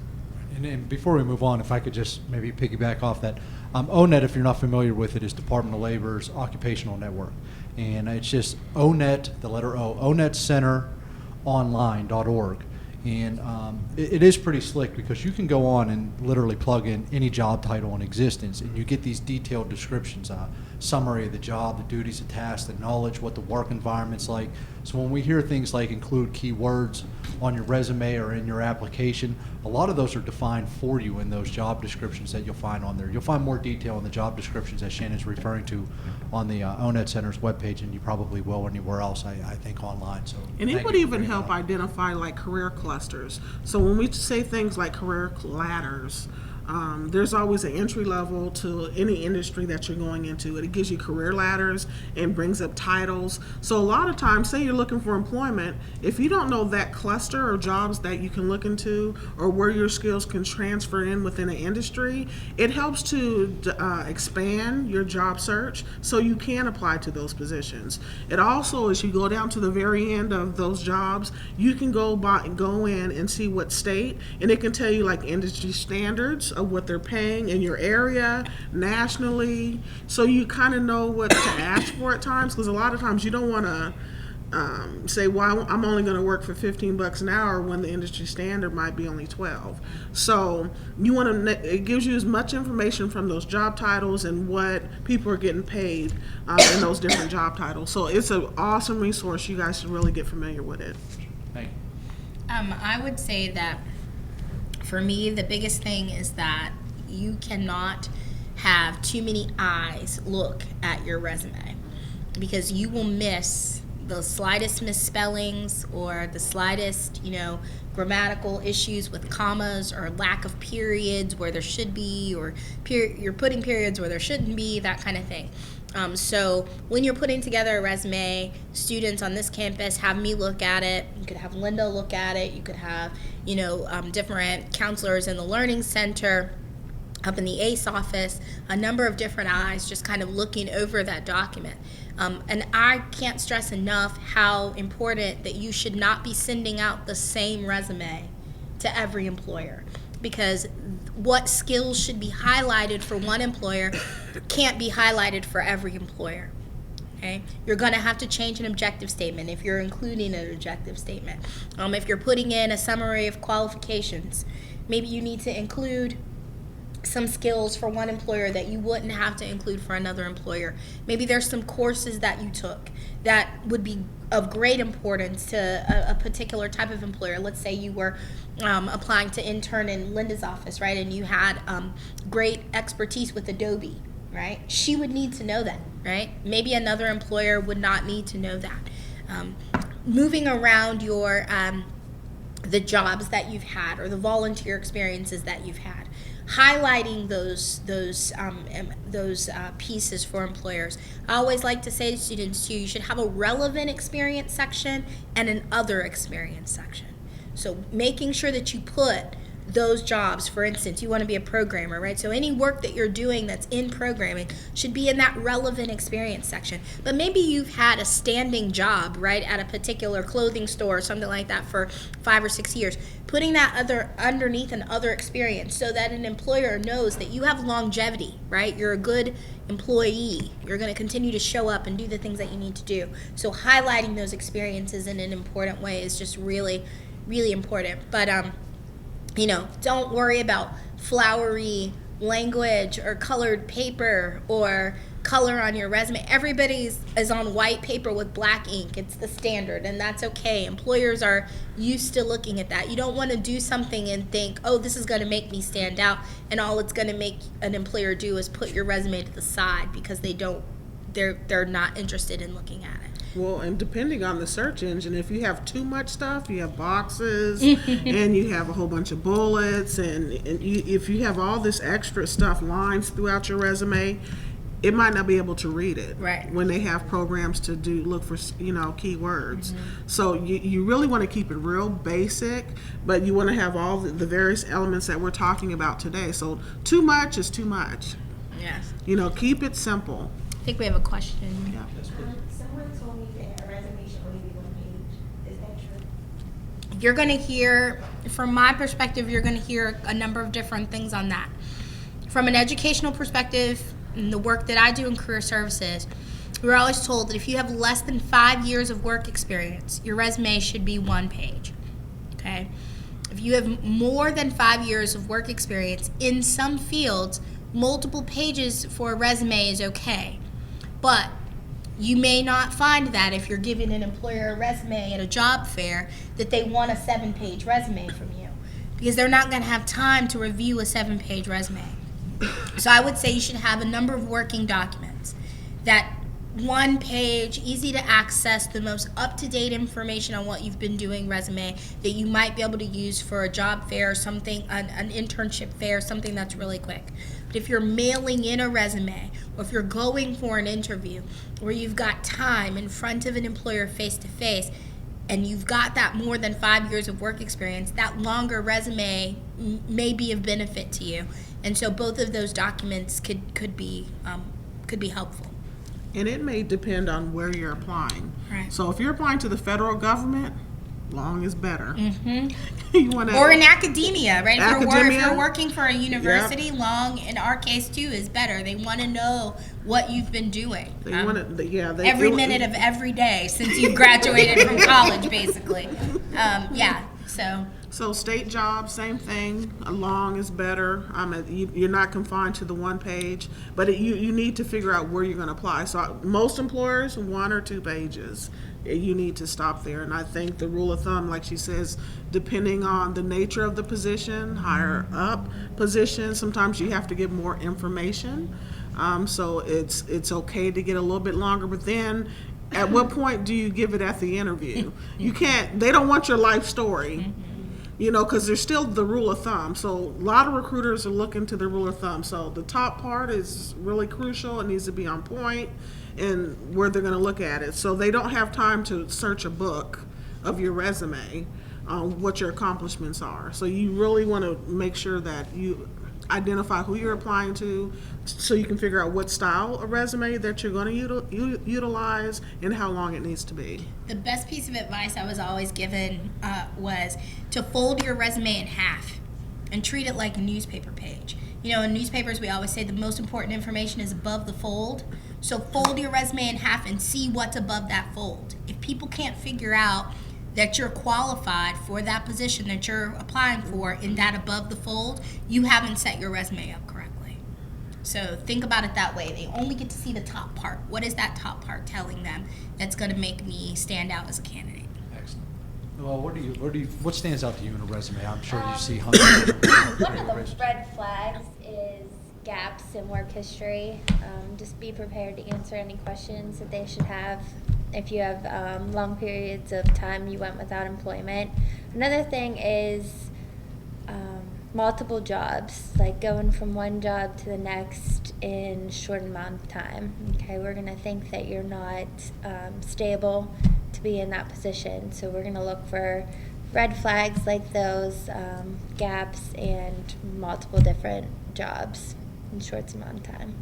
And before we move on, if I could just maybe piggyback off that, ONET, if you're not familiar with it, is Department of Labor's occupational network. And it's just ONET, the letter O, onetcenteronline.org. And it is pretty slick, because you can go on and literally plug in any job title in existence, and you get these detailed descriptions, summary of the job, the duties, the tasks, the knowledge, what the work environment's like. So when we hear things like include keywords on your resume or in your application, a lot of those are defined for you in those job descriptions that you'll find on there. You'll find more detail in the job descriptions that Shannon's referring to on the ONET Center's webpage, and you probably will anywhere else, I think, online. So, and it would even help identify like career clusters. So when we say things like career ladders, there's always an entry level to any industry that you're going into. It gives you career ladders and brings up titles. So a lot of times, say you're looking for employment, if you don't know that cluster of jobs that you can look into or where your skills can transfer in within an industry, it helps to expand your job search so you can apply to those positions. It also, as you go down to the very end of those jobs, you can go in and see what state, and it can tell you like industry standards of what they're paying in your area, nationally, so you kind of know what to ask for at times, because a lot of times you don't want to say, well, I'm only going to work for $15 an hour when the industry standard might be only 12. So you want to, it gives you as much information from those job titles and what people are getting paid in those different job titles. So it's an awesome resource. You guys should really get familiar with it. Thank you. I would say that for me, the biggest thing is that you cannot have too many eyes look at your resume, because you will miss the slightest misspellings or the slightest, grammatical issues with commas or lack of periods where there should be, or you're putting periods where there shouldn't be, that kind of thing. So when you're putting together a resume, students on this campus have me look at it. You could have Linda look at it. You could have, different counselors in the Learning Center, up in the ACE office, a number of different eyes just kind of looking over that document. And I can't stress enough how important that you should not be sending out the same resume to every employer, because what skills should be highlighted for one employer can't be highlighted for every employer. Okay? You're going to have to change an objective statement if you're including an objective statement. If you're putting in a summary of qualifications, maybe you need to include some skills for one employer that you wouldn't have to include for another employer. Maybe there's some courses that you took that would be of great importance to a particular type of employer. Let's say you were applying to intern in Linda's office, right? And you had great expertise with Adobe, right? She would need to know that, right? Maybe another employer would not need to know that. Moving around your the jobs that you've had or the volunteer experiences that you've had, highlighting those pieces for employers. I always like to say to students too, you should have a relevant experience section and an other experience section. So making sure that you put those jobs, for instance, you want to be a programmer, right? So any work that you're doing that's in programming should be in that relevant experience section. But maybe you've had a standing job, right, at a particular clothing store or something like that for 5 or 6 years. Putting that underneath an other experience so that an employer knows that you have longevity, right? You're a good employee. You're going to continue to show up and do the things that you need to do. So highlighting those experiences in an important way is just really, really important. But don't worry about flowery language or colored paper or color on your resume. Everybody is on white paper with black ink. It's the standard, and that's okay. Employers are used to looking at that. You don't want to do something and think, oh, this is going to make me stand out, and all it's going to make an employer do is put your resume to the side because they're not interested in looking at it. Well, and depending on the search engine, if you have too much stuff, you have boxes and you have a whole bunch of bullets, and if you have all this extra stuff, lines throughout your resume, it might not be able to read it. Right. When they have programs to look for, keywords. So you really want to keep it real basic, but you want to have all the various elements that we're talking about today. So too much is too much. Yes. Keep it simple. I think we have a question. Yeah. Someone told me that a resume should only be 1 page. Is that true? You're going to hear, from my perspective, you're going to hear a number of different things on that. From an educational perspective, in the work that I do in career services, we're always told that if you have less than 5 years of work experience, your resume should be 1 page. Okay? If you have more than 5 years of work experience in some fields, multiple pages for a resume is okay. But you may not find that if you're giving an employer a resume at a job fair that they want a 7-page resume from you, because they're not going to have time to review a 7-page resume. So I would say you should have a number of working documents. That 1 page, easy to access, the most up-to-date information on what you've been doing resume that you might be able to use for a job fair or something, an internship fair, something that's really quick. But if you're mailing in a resume, or if you're going for an interview where you've got time in front of an employer face-to-face, and you've got that more than 5 years of work experience, that longer resume may be of benefit to you. And so both of those documents could be helpful. And it may depend on where you're applying. Right. So if you're applying to the federal government, long is better. Mm-hmm. You want to, Or in academia, right? If Academia. you're working for a university, long, in our case too, is better. They want to know what you've been doing. they want to, yeah, they Every they- minute of every day since you've graduated from college, basically. Yeah, so. So state jobs, same thing. A long is better. You're not confined to the one page, but you need to figure out where you're going to apply. So most employers, 1 or 2 pages. You need to stop there. And I think the rule of thumb, like she says, depending on the nature of the position, higher up position, sometimes you have to give more information. So it's okay to get a little bit longer, but then at what point do you give it at the interview? You can't. They don't want your life story. You know, because there's still the rule of thumb. So a lot of recruiters are looking to the rule of thumb. So the top part is really crucial. It needs to be on point and where they're going to look at it. So they don't have time to search a book of your resume on what your accomplishments are. So you really want to make sure that you identify who you're applying to so you can figure out what style of resume that you're going to utilize and how long it needs to be. The best piece of advice I was always given was to fold your resume in half and treat it like a newspaper page. You know, in newspapers, we always say the most important information is above the fold. So fold your resume in half and see what's above that fold. If people can't figure out that you're qualified for that position that you're applying for in that above the fold, you haven't set your resume up correctly. So think about it that way. They only get to see the top part. What is that top part telling them that's going to make me stand out as a candidate? Excellent. Well, what stands out to you in a resume? I'm sure you see hundreds of One of the red flags is gaps in work history. Just be prepared to answer any questions that they should have. If you have long periods of time you went without employment. Another thing is multiple jobs, like going from one job to the next in a short amount of time. Okay, we're going to think that you're not stable to be in that position. So we're going to look for red flags like those, gaps, and multiple different jobs in a short amount of time.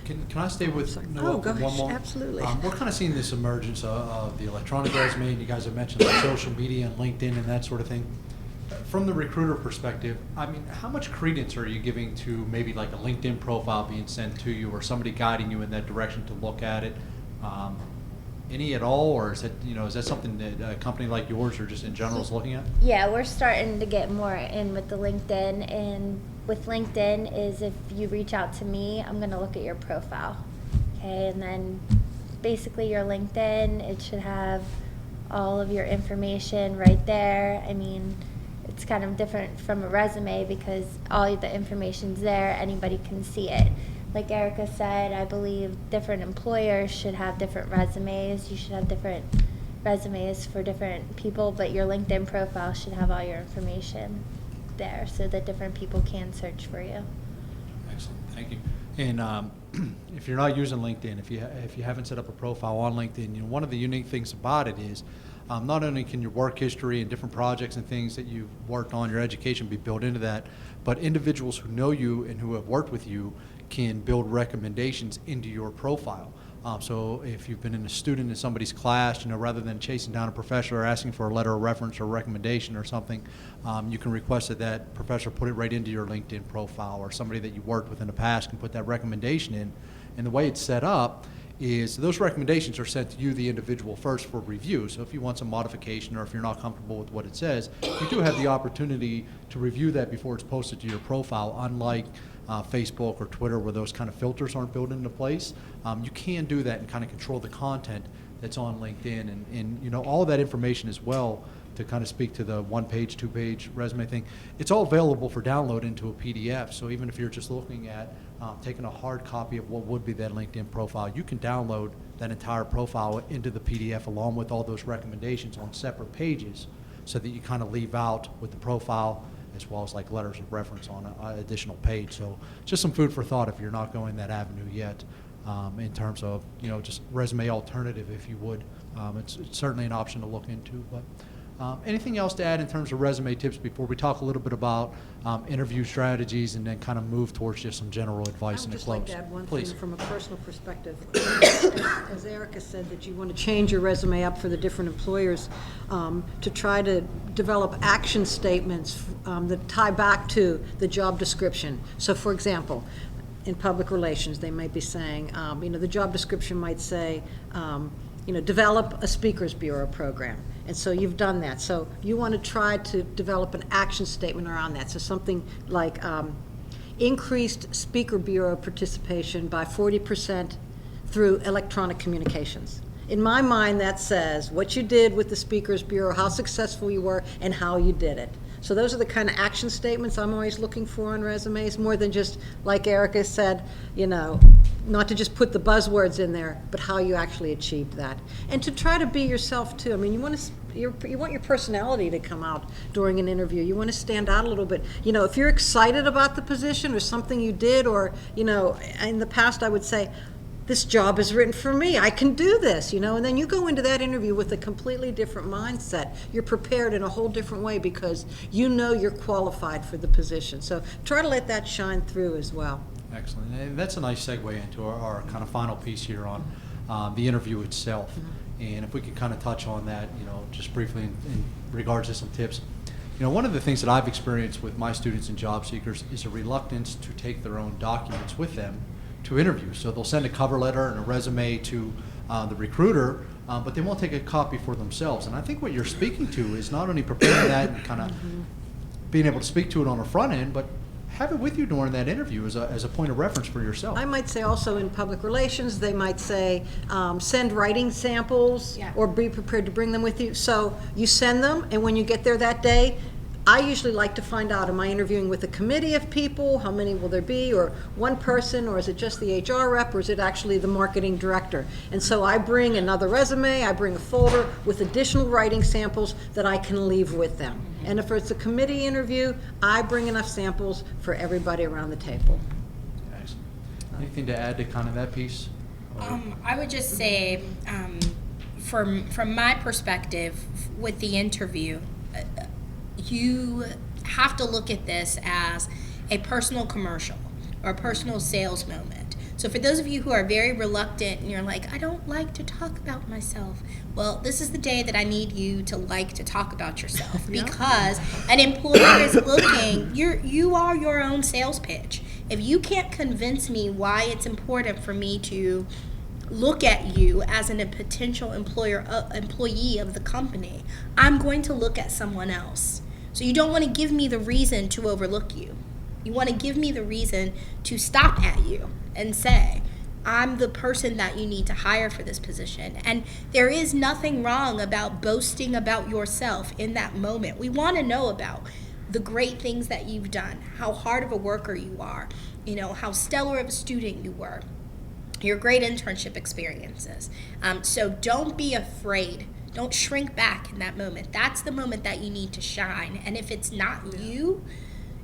Can I stay with Noel go for one ahead. more? Absolutely. We're kind of seeing this emergence of the electronic resume, and you guys have mentioned like social media and LinkedIn and that sort of thing. From the recruiter perspective, I mean, how much credence are you giving to maybe like a LinkedIn profile being sent to you or somebody guiding you in that direction to look at it? Any at all, or is that something that a company like yours or just in general is looking at? Yeah, we're starting to get more in with the LinkedIn, and with LinkedIn is if you reach out to me, I'm going to look at your profile. Okay, and then basically your LinkedIn, it should have all of your information right there. I mean, it's kind of different from a resume because all the information's there, anybody can see it. Like Erica said, I believe different employers should have different resumes. You should have different resumes for different people, but your LinkedIn profile should have all your information there so that different people can search for you. Excellent, thank you. And if you're not using LinkedIn, if you haven't set up a profile on LinkedIn, one of the unique things about it is not only can your work history and different projects and things that you've worked on, your education be built into that, but individuals who know you and who have worked with you can build recommendations into your profile. So if you've been a student in somebody's class, rather than chasing down a professor or asking for a letter of reference or recommendation or something, you can request that professor put it right into your LinkedIn profile, or somebody that you worked with in the past can put that recommendation in. And the way it's set up is those recommendations are sent to you, the individual, first for review. So if you want some modification or if you're not comfortable with what it says, you do have the opportunity to review that before it's posted to your profile, unlike Facebook or Twitter, where those kind of filters aren't built into place. You can do that and kind of control the content that's on LinkedIn, and all of that information as well, to kind of speak to the 1-page, 2-page resume thing. It's all available for download into a PDF. So even if you're just looking at taking a hard copy of what would be that LinkedIn profile, you can download that entire profile into the PDF along with all those recommendations on separate pages, so that you kind of leave out with the profile as well as like letters of reference on an additional page. So just some food for thought if you're not going that avenue yet, in terms of just resume alternative, if you would. It's certainly an option to look into. But Anything else to add in terms of resume tips before we talk a little bit about interview strategies and then kind of move towards just some general advice in the I would just close? like to add one Please. thing from a personal perspective. As Erica said, that you want to change your resume up for the different employers, to try to develop action statements that tie back to the job description. So for example, in public relations, they might be saying, the job description might say, develop a speakers bureau program. And so you've done that. So you want to try to develop an action statement around that. So something like increased speaker bureau participation by 40% through electronic communications. In my mind, that says what you did with the speakers bureau, how successful you were, and how you did it. So those are the kind of action statements I'm always looking for on resumes, more than just, like Erica said, not to just put the buzzwords in there, but how you actually achieved that. And to try to be yourself too. I mean, you want your personality to come out during an interview. You want to stand out a little bit. If you're excited about the position or something you did, or, in the past I would say, this job is written for me, I can do this, and then you go into that interview with a completely different mindset. You're prepared in a whole different way because you're qualified for the position. So try to let that shine through as well. Excellent. And that's a nice segue into our kind of final piece here on the interview itself. Mm-hmm. And if we could kind of touch on that, just briefly in regards to some tips. One of the things that I've experienced with my students and job seekers is a reluctance to take their own documents with them to interview. So they'll send a cover letter and a resume to the recruiter, but they won't take a copy for themselves. And I think what you're speaking to is not only preparing that and kind of being able to speak to it on the front end, but have it with you during that interview as a point of reference for yourself. I might say also in public relations, they might say, send writing samples, Yeah. or be prepared to bring them with you. So you send them, and when you get there that day, I usually like to find out, am I interviewing with a committee of people? How many will there be? Or one person? Or is it just the HR rep? Or is it actually the marketing director? And so I bring another resume, I bring a folder with additional writing samples that I can leave with them. And if it's a committee interview, I bring enough samples for everybody around the table. Excellent. Anything to add to kind of that piece? I would just say, from my perspective with the interview, you have to look at this as a personal commercial or a personal sales moment. So for those of you who are very reluctant and you're like, I don't like to talk about myself, well, this is the day that I need you to like to talk about yourself, because an employer is looking, you are your own sales pitch. If you can't convince me why it's important for me to look at you as a potential employee of the company, I'm going to look at someone else. So you don't want to give me the reason to overlook you. You want to give me the reason to stop at you and say, I'm the person that you need to hire for this position. And there is nothing wrong about boasting about yourself in that moment. We want to know about the great things that you've done, how hard of a worker you are, how stellar of a student you were, your great internship experiences. So don't be afraid. Don't shrink back in that moment. That's the moment that you need to shine. And if it's not you,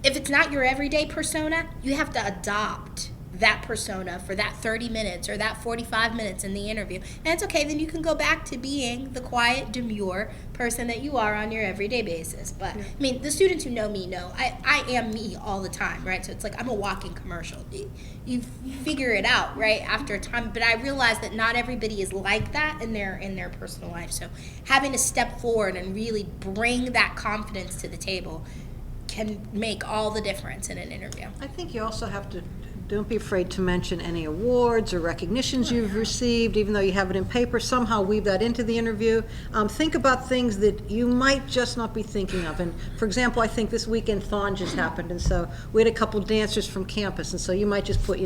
if it's not your everyday persona, you have to adopt that persona for that 30 minutes or that 45 minutes in the interview. And it's okay, then you can go back to being the quiet, demure person that you are on your everyday basis. But I mean, the students who know me know I am me all the time, right? So it's like I'm a walking commercial. You figure it out, right, after a time. But I realize that not everybody is like that in their personal life. So having to step forward and really bring that confidence to the table can make all the difference in an interview. I think you also have to, don't be afraid to mention any awards or recognitions you've received, even though you have it in paper. Somehow weave that into the interview. Think about things that you might just not be thinking of. And for example, I think this weekend Thon just happened, and so we had a couple dancers from campus, and so you might just put,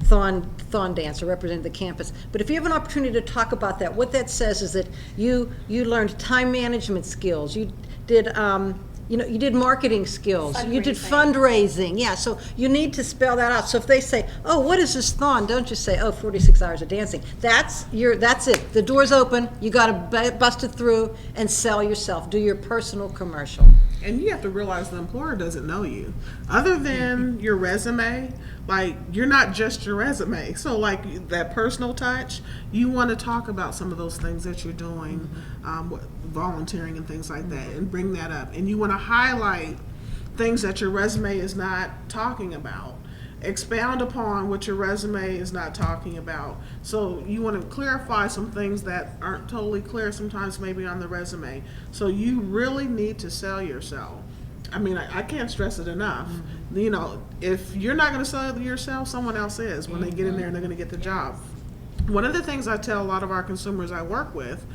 Thon dancer representing the campus. But if you have an opportunity to talk about that, what that says is that you learned time management skills. You did you did marketing skills. You did fundraising. Yeah, so you need to spell that out. So if they say, oh, what is this Thon? Don't just say, oh, 46 hours of dancing. That's it. The door's open. You got to bust it through and sell yourself. Do your personal commercial. And you have to realize the employer doesn't know you. Other than your resume, like, you're not just your resume. So, like, that personal touch, you want to talk about some of those things that you're doing, volunteering and things like that, and bring that up. And you want to highlight things that your resume is not talking about. Expound upon what your resume is not talking about. So you want to clarify some things that aren't totally clear sometimes maybe on the resume. So you really need to sell yourself. I mean, I can't stress it enough. You know, if you're not going to sell yourself, someone else is when they get in there and they're going to get the job. One of the things I tell a lot of our consumers I work with,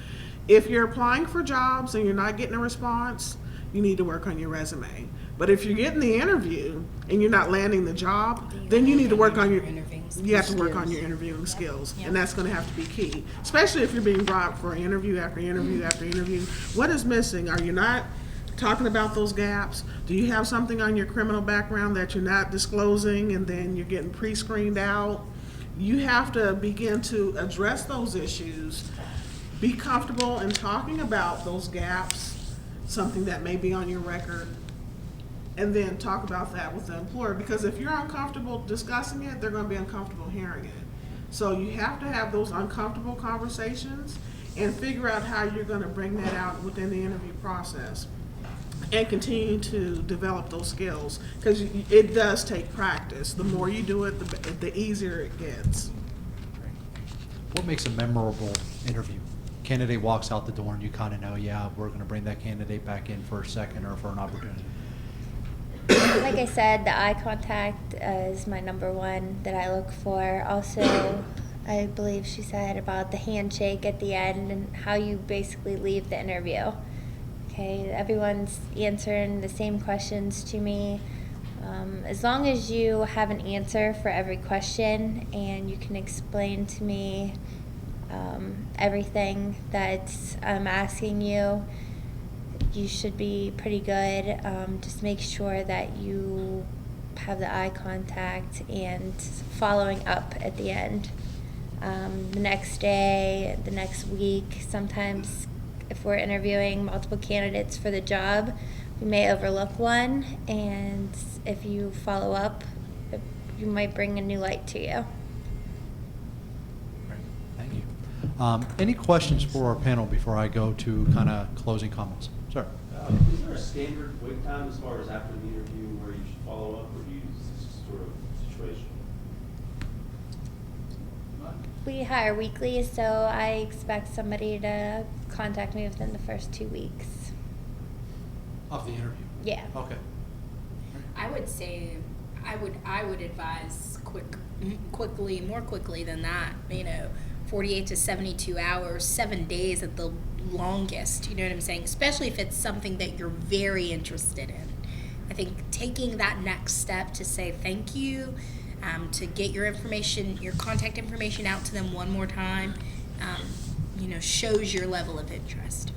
if you're applying for jobs and you're not getting a response, you need to work on your resume. But if you're getting the interview and you're not landing the job, then you need to work on your you have to work on your interviewing skills, and that's going to have to be key, especially if you're being brought for interview after interview after interview. What is missing? Are you not talking about those gaps? Do you have something on your criminal background that you're not disclosing, and then you're getting pre-screened out? You have to begin to address those issues. Be comfortable in talking about those gaps, something that may be on your record, and then talk about that with the employer. Because if you're uncomfortable discussing it, they're going to be uncomfortable hearing it. So you have to have those uncomfortable conversations and figure out how you're going to bring that out within the interview process, and continue to develop those skills, because it does take practice. The more you do it, the easier it gets. What makes a memorable interview? Candidate walks out the door and you kind of know, yeah, we're going to bring that candidate back in for a second or for an opportunity. Like I said, the eye contact is my number one that I look for. Also, I believe she said about the handshake at the end and how you basically leave the interview. Okay, everyone's answering the same questions to me. As long as you have an answer for every question and you can explain to me everything that I'm asking you, you should be pretty good. Just make sure that you have the eye contact and following up at the end. The next day, the next week, sometimes if we're interviewing multiple candidates for the job, we may overlook one, and if you follow up, you might bring a new light to you. Great, thank you. Any questions for our panel before I go to kind of closing comments? Sir. Is there a standard wait time as far as after the interview where you should follow up, or do you use this sort of situation? We hire weekly, so I expect somebody to contact me within the first 2 weeks. Of the interview? Yeah. Okay. I would say, I would advise more quickly than that, 48 to 72 hours, 7 days at the longest, you know what I'm saying? Especially if it's something that you're very interested in. I think taking that next step to say thank you, to get your information, your contact information out to them one more time, shows your level of interest.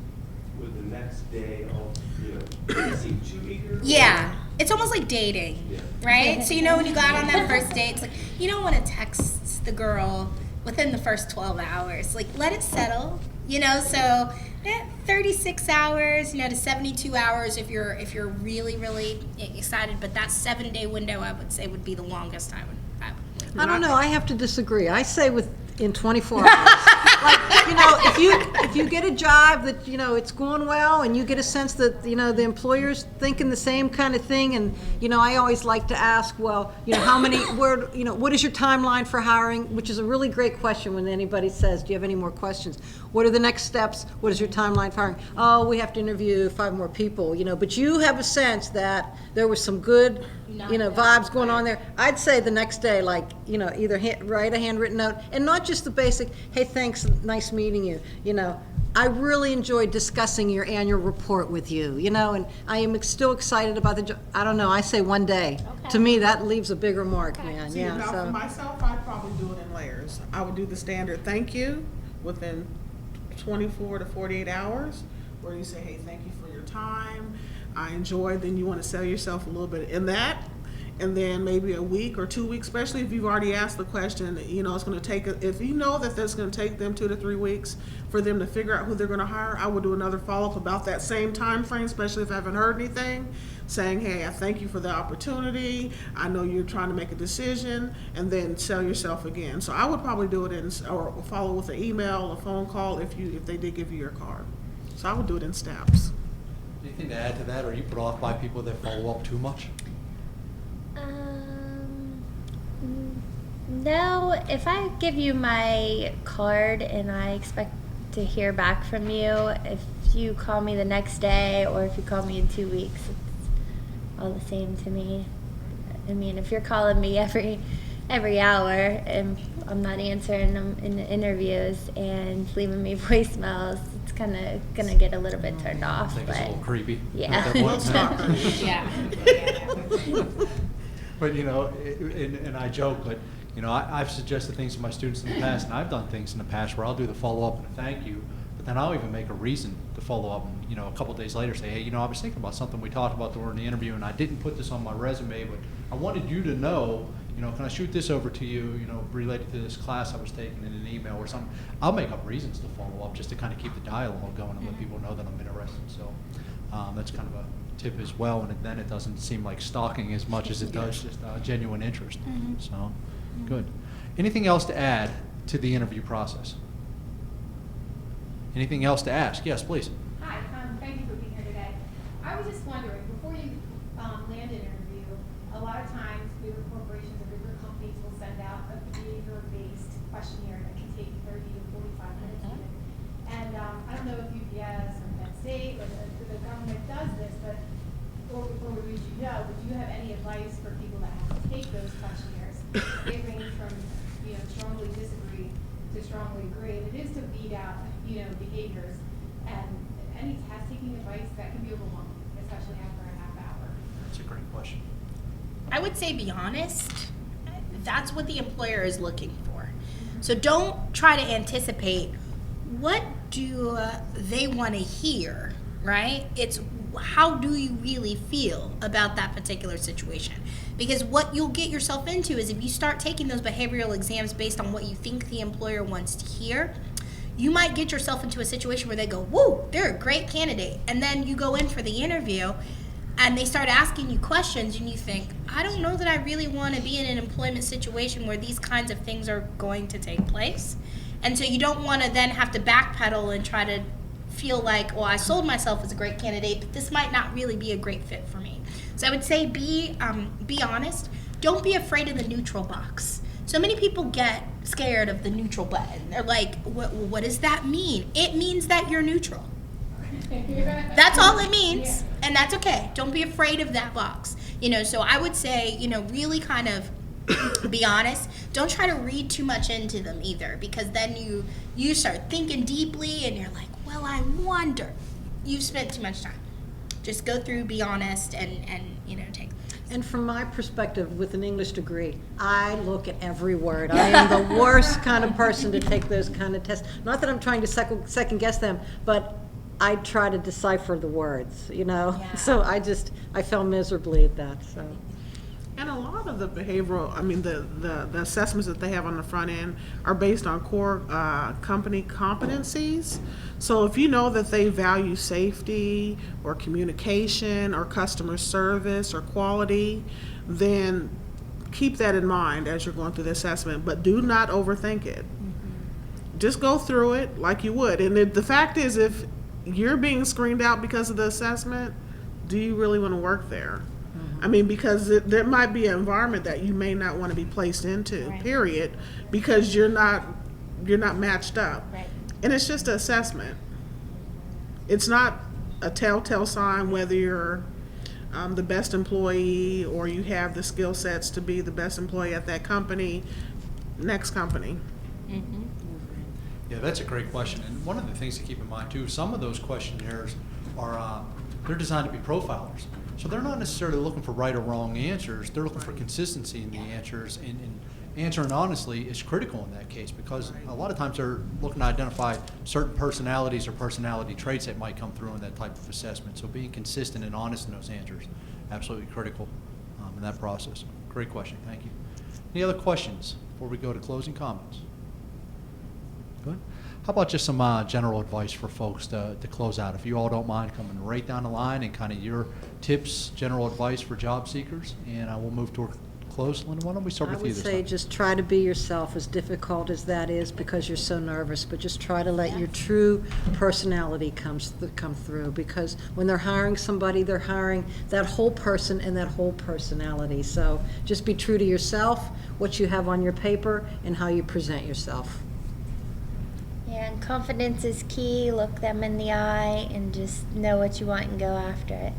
Would the next day, seem too eager? Yeah, it's almost like dating, Yeah. right? So when you go out on that first date, it's like you don't want to text the girl within the first 12 hours. Like, let it settle, so 36 hours, to 72 hours if you're really, really excited. But that 7-day window, I would say, would be the longest I would wait. I don't know, I have to disagree. I say within 24 hours. Like, if you get a job that, it's going well, and you get a sense that, the employer's thinking the same kind of thing, and, I always like to ask, well, what is your timeline for hiring? Which is a really great question when anybody says, do you have any more questions? What are the next steps? What is your timeline for hiring? Oh, we have to interview 5 more people, but you have a sense that there was some good, vibes going on there. I'd say the next day, either write a handwritten note, and not just the basic, hey, thanks, nice meeting you. I really enjoyed discussing your annual report with you, and I am still excited about the job. I don't know, I say 1 day. Okay. To me, that leaves a bigger mark, man. See, now for myself, I'd probably do it in layers. I would do the standard thank you within 24 to 48 hours, where you say, hey, thank you for your time. I enjoyed, then you want to sell yourself a little bit in that. and then maybe a week or 2 weeks, especially if you've already asked the question, you know, it's going to take, if you know that that's going to take them 2 to 3 weeks for them to figure out who they're going to hire, I would do another follow-up about that same time frame, especially if I haven't heard anything, saying, hey, I thank you for the opportunity. I know you're trying to make a decision, and then sell yourself again. So I would probably do it or follow with an email, a phone call if they did give you your card. So I would do it in steps. Anything to add to that? Are you put off by people that follow up too much? No, if I give you my card and I expect to hear back from you, if you call me the next day or if you call me in 2 weeks, it's all the same to me. I mean, if you're calling me every hour and I'm not answering them in the interviews and leaving me voicemails, it's kind of gonna get a little bit turned off. I think it's a little creepy. Yeah. At that point in time. Yeah. But, you know, and I joke, but, you know, I've suggested things to my students in the past, and I've done things in the past where I'll do the follow-up and a thank you, but then I'll even make a reason to follow up and, you know, a couple of days later say, hey, you know, I was thinking about something we talked about during the interview, and I didn't put this on my resume, but I wanted you to know, you know, can I shoot this over to you, you know, related to this class I was taking in an email or something. I'll make up reasons to follow up just to kind of keep the dialogue going and let people know that I'm interested. So that's kind of a tip as well, and then it doesn't seem like stalking as much as it does just genuine interest. So, good. Anything else to add to the interview process? Anything else to ask? Yes, please. Hi, thank you for being here today. I was just wondering, before you land an interview, a lot of times bigger corporations or bigger companies will send out a behavior-based questionnaire that can take 30 to 45 minutes even. And I don't know if UPS or Penn State or the government does this, but or would you know, would you have any advice for people that have to take those questionnaires? They range from, you know, strongly disagree to strongly agree, and it is to weed out, you know, behaviors. And any test-taking advice, that can be overwhelming, especially after a half hour. That's a great question. I would say be honest. That's what the employer is looking for. So don't try to anticipate what do they want to hear, right? It's how do you really feel about that particular situation? Because what you'll get yourself into is if you start taking those behavioral exams based on what you think the employer wants to hear, you might get yourself into a situation where they go, whoa, they're a great candidate. And then you go in for the interview and they start asking you questions and you think, I don't know that I really want to be in an employment situation where these kinds of things are going to take place. And so you don't want to then have to backpedal and try to feel like, well, I sold myself as a great candidate, but this might not really be a great fit for me. So I would say be honest. Don't be afraid of the neutral box. So many people get scared of the neutral button. They're like, what does that mean? It means that you're neutral. That's all it means, and that's okay. Don't be afraid of that box. You know, so I would say, you know, really kind of be honest. Don't try to read too much into them either, because then you start thinking deeply and you're like, well, I wonder. You've spent too much time. Just go through, be honest, and you know, take. And from my perspective, with an English degree, I look at every word. I am the worst kind of person to take those kind of tests. Not that I'm trying to second guess them, but I try to decipher the words, you know? Yeah. So I fell miserably at that, so. And a lot of the behavioral, I mean, the assessments that they have on the front end are based on core company competencies. So if you know that they value safety or communication or customer service or quality, then keep that in mind as you're going through the assessment, but do not overthink it. Just go through it like you would. And the fact is, if you're being screened out because of the assessment, do you really want to work there? I mean, because there might be an environment that you may not want to be placed into, Right. period, because you're not matched up. Right. And it's just an assessment. It's not a telltale sign whether you're the best employee or you have the skill sets to be the best employee at that company, next company. Yeah, that's a great question. And one of the things to keep in mind too, some of those questionnaires are, they're designed to be profilers. So they're not necessarily looking for right or wrong answers. They're looking for consistency in the answers, and answering honestly is critical in that case, because a lot of times they're looking to identify certain personalities or personality traits that might come through in that type of assessment. So being consistent and honest in those answers, absolutely critical in that process. Great question, thank you. Any other questions before we go to closing comments? Good. How about just some general advice for folks to close out? If you all don't mind coming right down the line and kind of your tips, general advice for job seekers, and I will move toward close. Linda, why don't we start with you this time? I would say just try to be yourself, as difficult as that is because you're so nervous, but just try to let your true personality come through, because when they're hiring somebody, they're hiring that whole person and that whole personality. So just be true to yourself, what you have on your paper, and how you present yourself. Yeah, and confidence is key. Look them in the eye and just know what you want and go after it.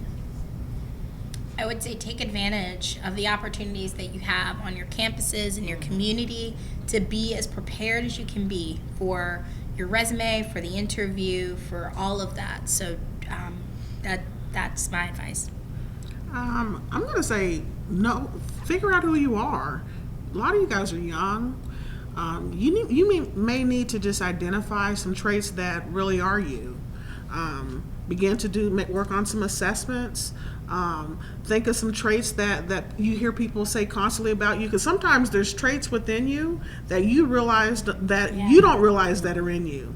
I would say take advantage of the opportunities that you have on your campuses and your community to be as prepared as you can be for your resume, for the interview, for all of that. So that's my advice. I'm going to say, no, figure out who you are. A lot of you guys are young. You may need to just identify some traits that really are you. Begin to work on some assessments. Think of some traits that you hear people say constantly about you, because sometimes there's traits within you that you realize that you don't realize that are in you.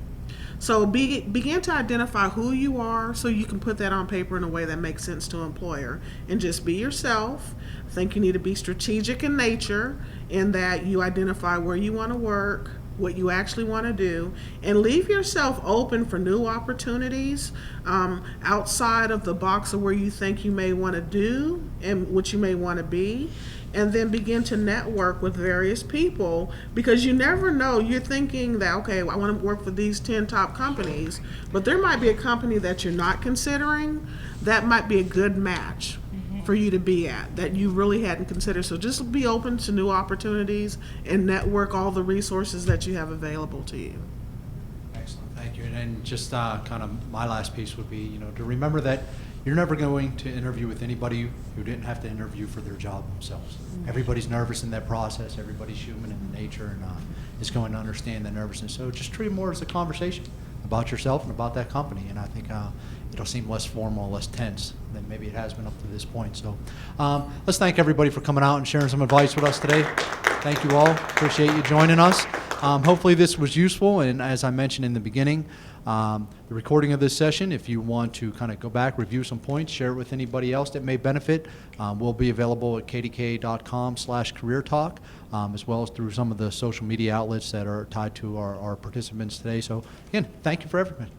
So begin to identify who you are so you can put that on paper in a way that makes sense to an employer, and just be yourself. I think you need to be strategic in nature, in that you identify where you want to work, what you actually want to do, and leave yourself open for new opportunities outside of the box of where you think you may want to do and what you may want to be. And then begin to network with various people, because you never know. You're thinking that, okay, I want to work for these 10 top companies, but there might be a company that you're not considering that might be a good match for you to be at, that you really hadn't considered. So just be open to new opportunities and network all the resources that you have available to you. Excellent, thank you. And then just kind of my last piece would be, to remember that you're never going to interview with anybody who didn't have to interview for their job themselves. Everybody's nervous in that process. Everybody's human in nature, and is going to understand the nervousness. So just treat it more as a conversation about yourself and about that company. And I think it'll seem less formal, less tense than maybe it has been up to this point. So let's thank everybody for coming out and sharing some advice with us today. Thank you all. Appreciate you joining us. Hopefully this was useful, and as I mentioned in the beginning, the recording of this session, if you want to kind of go back, review some points, share it with anybody else that may benefit, will be available at kdk.com/careertalk, as well as through some of the social media outlets that are tied to our participants today. So again, thank you for everything.